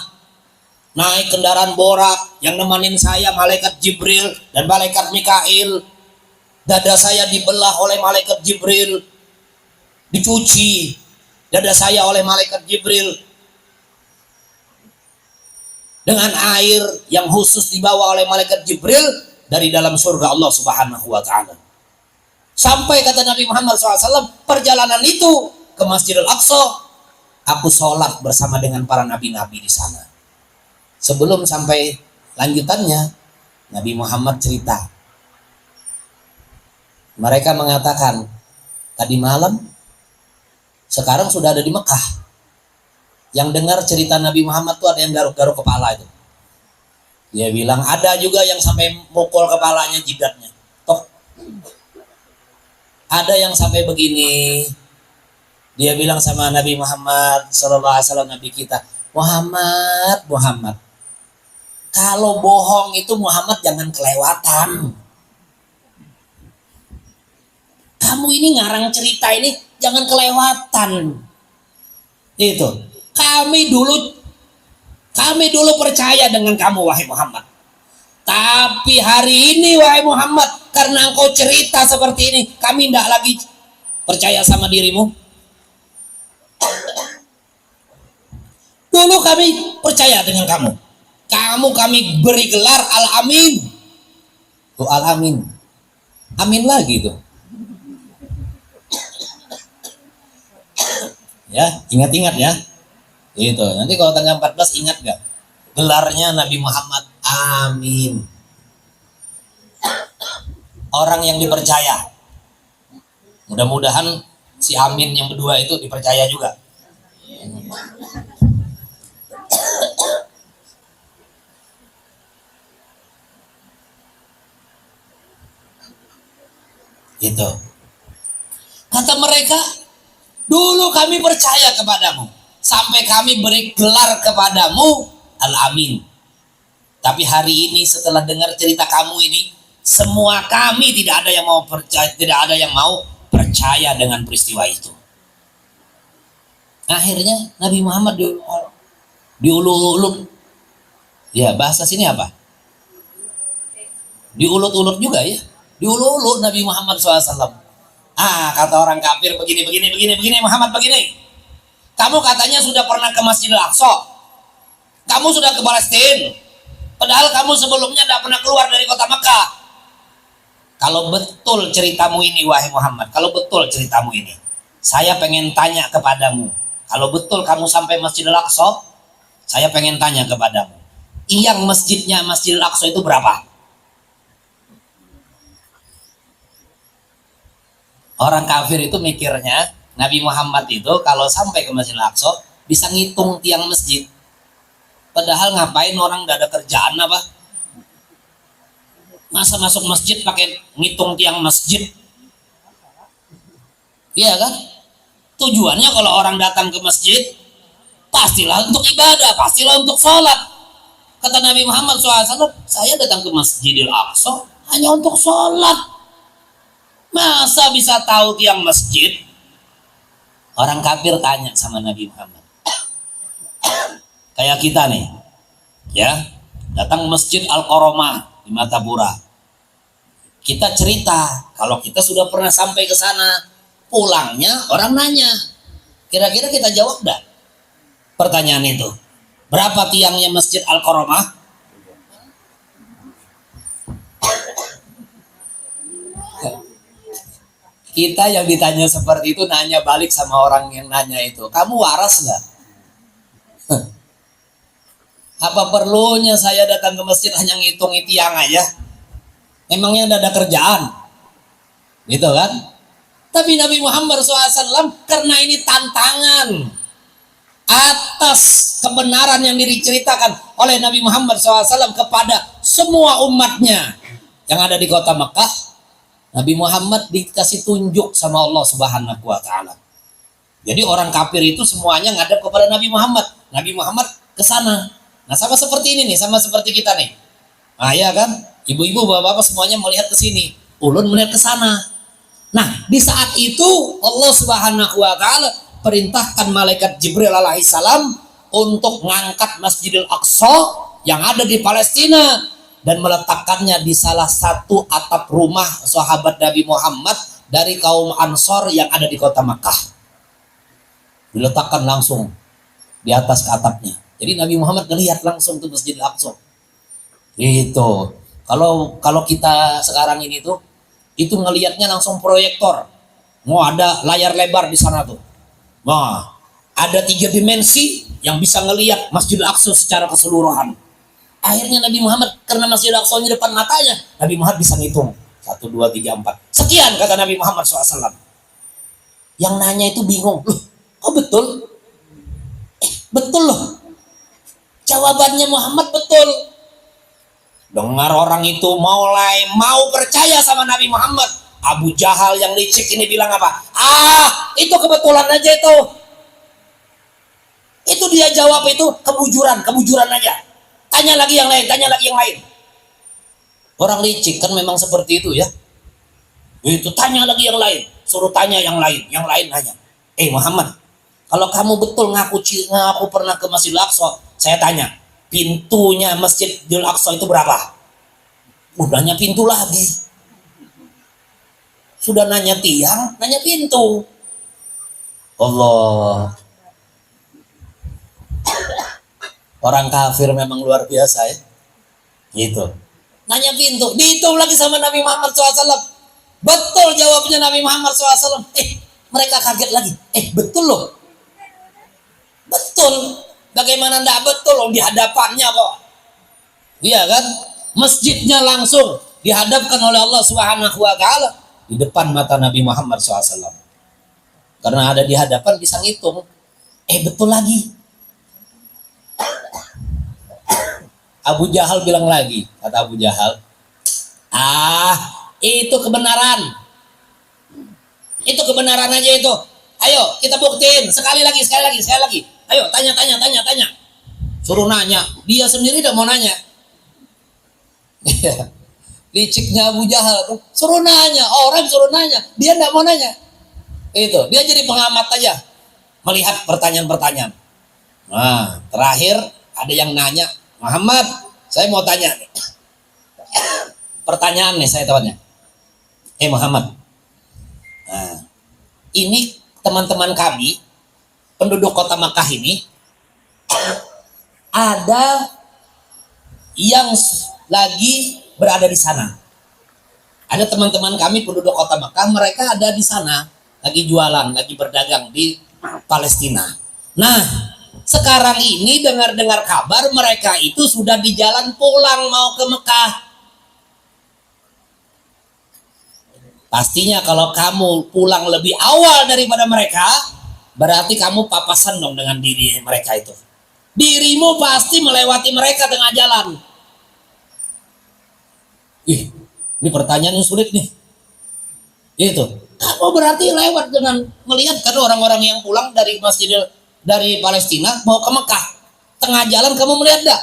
naik kendaraan borak. Yang nemenin saya malaikat Jibril dan malaikat Mikail. Dada saya dibelah oleh malaikat Jibril, dicuci dada saya oleh malaikat Jibril dengan air yang khusus dibawa oleh malaikat Jibril dari dalam surga Allah Subhanahu wa Ta'ala. Sampai kata Nabi Muhammad SAW, perjalanan itu ke Masjidil Aqsa, aku sholat bersama dengan para nabi-nabi di sana. Sebelum sampai lanjutannya, Nabi Muhammad cerita. Mereka mengatakan, tadi malam, sekarang sudah ada di Mekah. Yang dengar cerita Nabi Muhammad tuh ada yang garuk-garuk kepala itu. Dia bilang ada juga yang sampai mukul kepalanya, jidatnya. Toh, ada yang sampai begini. Dia bilang sama Nabi Muhammad SAW, Nabi kita, Muhammad, kalau bohong itu Muhammad jangan kelewatan. Kamu ini ngarang cerita ini jangan kelewatan. Itu. Kami dulu percaya dengan kamu wahai Muhammad. Tapi hari ini wahai Muhammad, karena engkau cerita seperti ini, kami tidak lagi percaya sama dirimu. Dulu kami percaya dengan kamu. Kami beri gelar Al-Amin. Tuh Al-Amin. Amin lagi tuh. Ya, ingat-ingat ya. Itu. Nanti kalau tanggal 14 ingat gak? Gelarnya Nabi Muhammad Amin. Orang yang dipercaya. Mudah-mudahan si Amin yang kedua itu dipercaya juga. Gitu. Kata mereka, dulu kami percaya kepadamu, sampai kami beri gelar kepadamu Al-Amin. Tapi hari ini setelah dengar cerita kamu ini, semua kami tidak ada yang mau percaya dengan peristiwa itu. Akhirnya Nabi Muhammad diulut-ulut. Ya, bahasa sini apa? Diulut-ulut juga ya. Diulut-ulut Nabi Muhammad SAW. Kata orang kafir begini Muhammad begini. Kamu katanya sudah pernah ke Masjidil Aqsa. Kamu sudah ke Palestina. Padahal kamu sebelumnya tidak pernah keluar dari kota Mekah. Kalau betul ceritamu ini wahai Muhammad, kalau betul ceritamu ini, saya pengen tanya kepadamu. Kalau betul kamu sampai Masjidil Aqsa, saya pengen tanya kepadamu. Yang masjidnya Masjidil Aqsa itu berapa? Orang kafir itu mikirnya Nabi Muhammad itu kalau sampai ke Masjidil Aqsa bisa ngitung tiang masjid. Padahal ngapain orang gak ada kerjaan apa? Masa masuk masjid pakai ngitung tiang masjid? Iya kan? Tujuannya kalau orang datang ke masjid pastilah untuk ibadah, pastilah untuk sholat. Kata Nabi Muhammad SAW, saya datang ke Masjidil Aqsa hanya untuk sholat. Masa bisa tahu tiang masjid? Orang kafir tanya sama Nabi Muhammad. Kayak kita nih, ya, datang Masjid Al-Qaromah di Martapura. Kita cerita kalau kita sudah pernah sampai ke sana. Pulangnya orang nanya, kira-kira kita jawab enggak pertanyaan itu? Berapa tiangnya Masjid Al-Qaromah? Kita yang ditanya seperti itu nanya balik sama orang yang nanya itu, kamu waras nggak? Apa perlunya saya datang ke masjid hanya ngitung tiang aja? Memangnya udah ada kerjaan? Gitu kan? Tapi Nabi Muhammad SAW karena ini tantangan atas kebenaran yang diceritakan oleh Nabi Muhammad SAW kepada semua umatnya. yang ada di kota Mekah, Nabi Muhammad dikasih tunjuk sama Allah Subhanahu wa taala. Jadi orang kafir itu semuanya ngadep kepada Nabi Muhammad. Nabi Muhammad ke sana. Nah, sama seperti ini nih, sama seperti kita nih. Nah, ya kan? Ibu-ibu, bapak-bapak semuanya melihat ke sini. Ulun melihat ke sana. Nah, di saat itu Allah Subhanahu wa taala perintahkan malaikat Jibril alaihissalam untuk mengangkat Masjidil Aqsa yang ada di Palestina dan meletakkannya di salah satu atap rumah sahabat Nabi Muhammad dari kaum Ansor yang ada di kota Makkah. Diletakkan langsung di atas atapnya. Jadi Nabi Muhammad melihat langsung tuh Masjidil Aqsa. Itu. Kalau kita sekarang ini tuh itu ngelihatnya langsung proyektor. Mau ada layar lebar di sana tuh. Wah, ada 3 dimensi yang bisa ngelihat Masjidil Aqsa secara keseluruhan. Akhirnya Nabi Muhammad, karena Masjidil Aqsa di depan matanya, Nabi Muhammad bisa ngitung 1, 2, 3, 4. Sekian kata Nabi Muhammad SAW. Yang nanya itu bingung, loh, kok betul? Betul loh. Jawabannya Muhammad betul. Dengar orang itu mulai mau percaya sama Nabi Muhammad. Abu Jahal yang licik ini bilang apa? Itu kebetulan aja itu. Itu dia jawab itu kebujuran aja. Tanya lagi yang lain. Orang licik kan memang seperti itu ya. Itu tanya lagi yang lain, suruh tanya yang lain nanya. Muhammad, kalau kamu betul ngaku pernah ke Masjidil Aqsa, saya tanya, pintunya Masjidil Aqsa itu berapa? Nanya pintu lagi. Sudah nanya tiang, nanya pintu. Allah. Orang kafir memang luar biasa ya. Gitu. Nanya pintu, dihitung lagi sama Nabi Muhammad SAW. Betul jawabnya Nabi Muhammad SAW. Mereka kaget lagi. Betul loh. Betul. Bagaimana enggak betul loh di hadapannya kok. Iya kan? Masjidnya langsung dihadapkan oleh Allah Subhanahu wa taala di depan mata Nabi Muhammad SAW. Karena ada di hadapan bisa ngitung. Betul lagi. Abu Jahal bilang lagi, kata Abu Jahal, itu kebenaran. Itu kebenaran aja itu. Ayo kita buktiin sekali lagi. Ayo tanya. Suruh nanya, dia sendiri tidak mau nanya. Liciknya Abu Jahal tuh, suruh nanya, dia tidak mau nanya. Itu, dia jadi pengamat aja, melihat pertanyaan-pertanyaan. Nah, terakhir ada yang nanya, Muhammad, saya mau tanya nih. Pertanyaan nih saya tanya. Muhammad, nah, ini teman-teman kami penduduk kota Makkah ini ada yang lagi berada di sana. Ada teman-teman kami penduduk kota Makkah, mereka ada di sana lagi jualan, lagi berdagang di Palestina. Nah, sekarang ini dengar kabar mereka itu sudah di jalan pulang mau ke Mekah. Pastinya kalau kamu pulang lebih awal daripada mereka, berarti kamu papasan dong dengan diri mereka itu. Dirimu pasti melewati mereka tengah jalan. Ini pertanyaan yang sulit nih. Itu. Kamu berarti lewat dengan melihat kan orang-orang yang pulang dari Palestina mau ke Mekah. Tengah jalan kamu melihat enggak?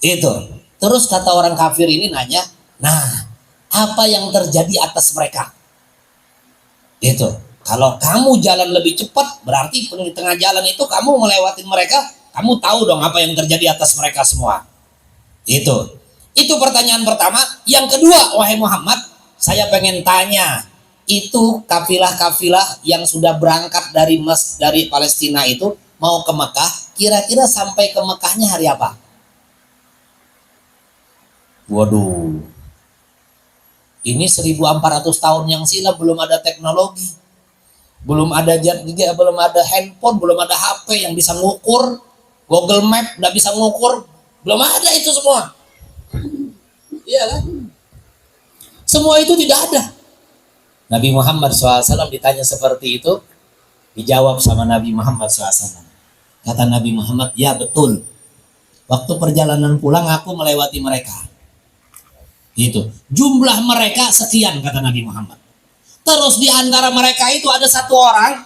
Itu. Terus kata orang kafir ini nanya, nah, apa yang terjadi atas mereka? Itu. Kalau kamu jalan lebih cepat, berarti di tengah jalan itu kamu melewati mereka, kamu tahu dong apa yang terjadi atas mereka semua. Itu pertanyaan pertama. Yang kedua, wahai Muhammad, saya pengen tanya, itu kafilah-kafilah yang sudah berangkat dari Palestina itu mau ke Mekah, kira-kira sampai ke Mekahnya hari apa? Waduh, ini 1400 tahun yang silam belum ada teknologi, belum ada handphone, belum ada HP yang bisa ngukur, Google Map nggak bisa ngukur, belum ada itu semua. Iya kan? Semua itu tidak ada. Nabi Muhammad SAW ditanya seperti itu, dijawab sama Nabi Muhammad SAW. Kata Nabi Muhammad, ya betul. Waktu perjalanan pulang aku melewati mereka. Gitu. Jumlah mereka sekian kata Nabi Muhammad. Terus di antara mereka itu ada satu orang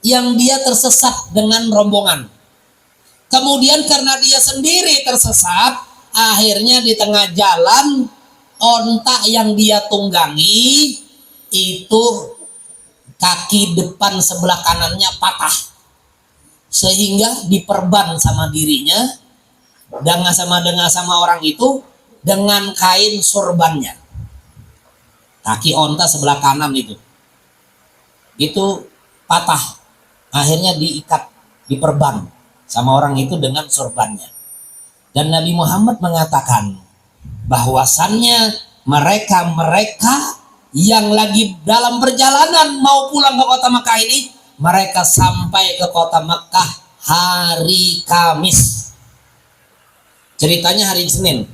yang dia tersesat dengan rombongan. Kemudian karena dia sendiri tersesat, akhirnya di tengah jalan onta yang dia tunggangi itu kaki depan sebelah kanannya patah, sehingga diperban sama dirinya dengan sama orang itu dengan kain sorbannya. Kaki onta sebelah kanan itu patah, akhirnya diikat, diperban sama orang itu dengan sorbannya. Dan Nabi Muhammad mengatakan bahwasannya mereka yang lagi dalam perjalanan mau pulang ke kota Mekah ini, mereka sampai ke kota Mekah hari Kamis. Ceritanya hari Senin.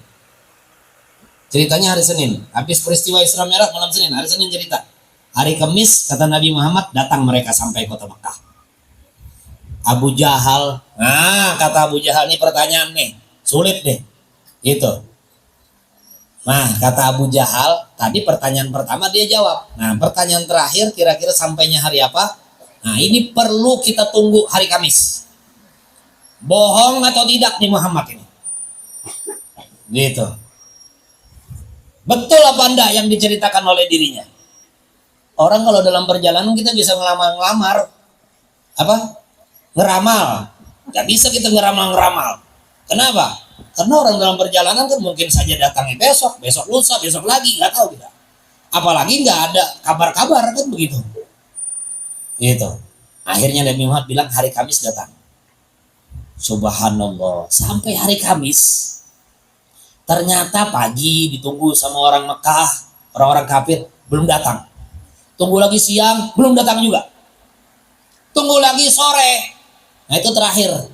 Habis peristiwa Isra Mi'raj malam Senin, hari Senin cerita. Hari Kamis kata Nabi Muhammad datang mereka sampai kota Mekah. Abu Jahal, kata Abu Jahal, nih pertanyaan nih, sulit deh. Itu. Nah, kata Abu Jahal, tadi pertanyaan pertama dia jawab. Nah, pertanyaan terakhir kira-kira sampainya hari apa? Nah, ini perlu kita tunggu hari Kamis. Bohong atau tidak nih Muhammad ini? Gitu. Betul apa enggak yang diceritakan oleh dirinya? Orang kalau dalam perjalanan kita bisa ngelamar, ngeramal. Gak bisa kita ngeramal. Kenapa? Karena orang dalam perjalanan kan mungkin saja datangnya besok lusa, besok lagi, nggak tahu kita. Apalagi nggak ada kabar-kabar kan begitu. Gitu. Akhirnya Nabi Muhammad bilang hari Kamis datang. Subhanallah, sampai hari Kamis ternyata pagi ditunggu sama orang Mekah, orang-orang kafir belum datang. Tunggu lagi siang belum datang juga. Tunggu lagi sore. Nah itu terakhir.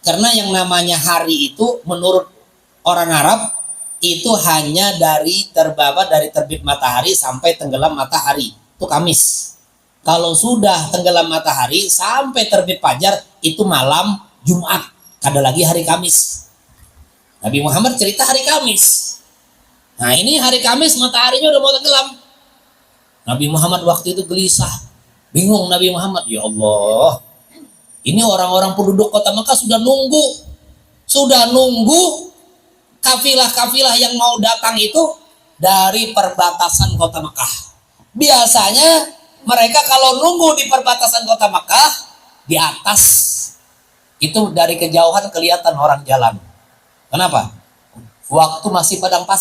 Karena yang namanya hari itu menurut orang Arab itu hanya dari terbit matahari sampai tenggelam matahari. Itu Kamis. Kalau sudah tenggelam matahari sampai terbit fajar itu malam Jumat. Ada lagi hari Kamis. Nabi Muhammad cerita hari Kamis. Nah ini hari Kamis mataharinya udah mau tenggelam. Nabi Muhammad waktu itu gelisah. Bingung Nabi Muhammad. Ya Allah. Ini orang-orang penduduk kota Mekah sudah nunggu kafilah-kafilah yang mau datang itu dari perbatasan kota Mekah. Biasanya mereka kalau nunggu di perbatasan kota Mekah, di atas itu dari kejauhan kelihatan orang jalan. Kenapa? Waktu masih padang pasir.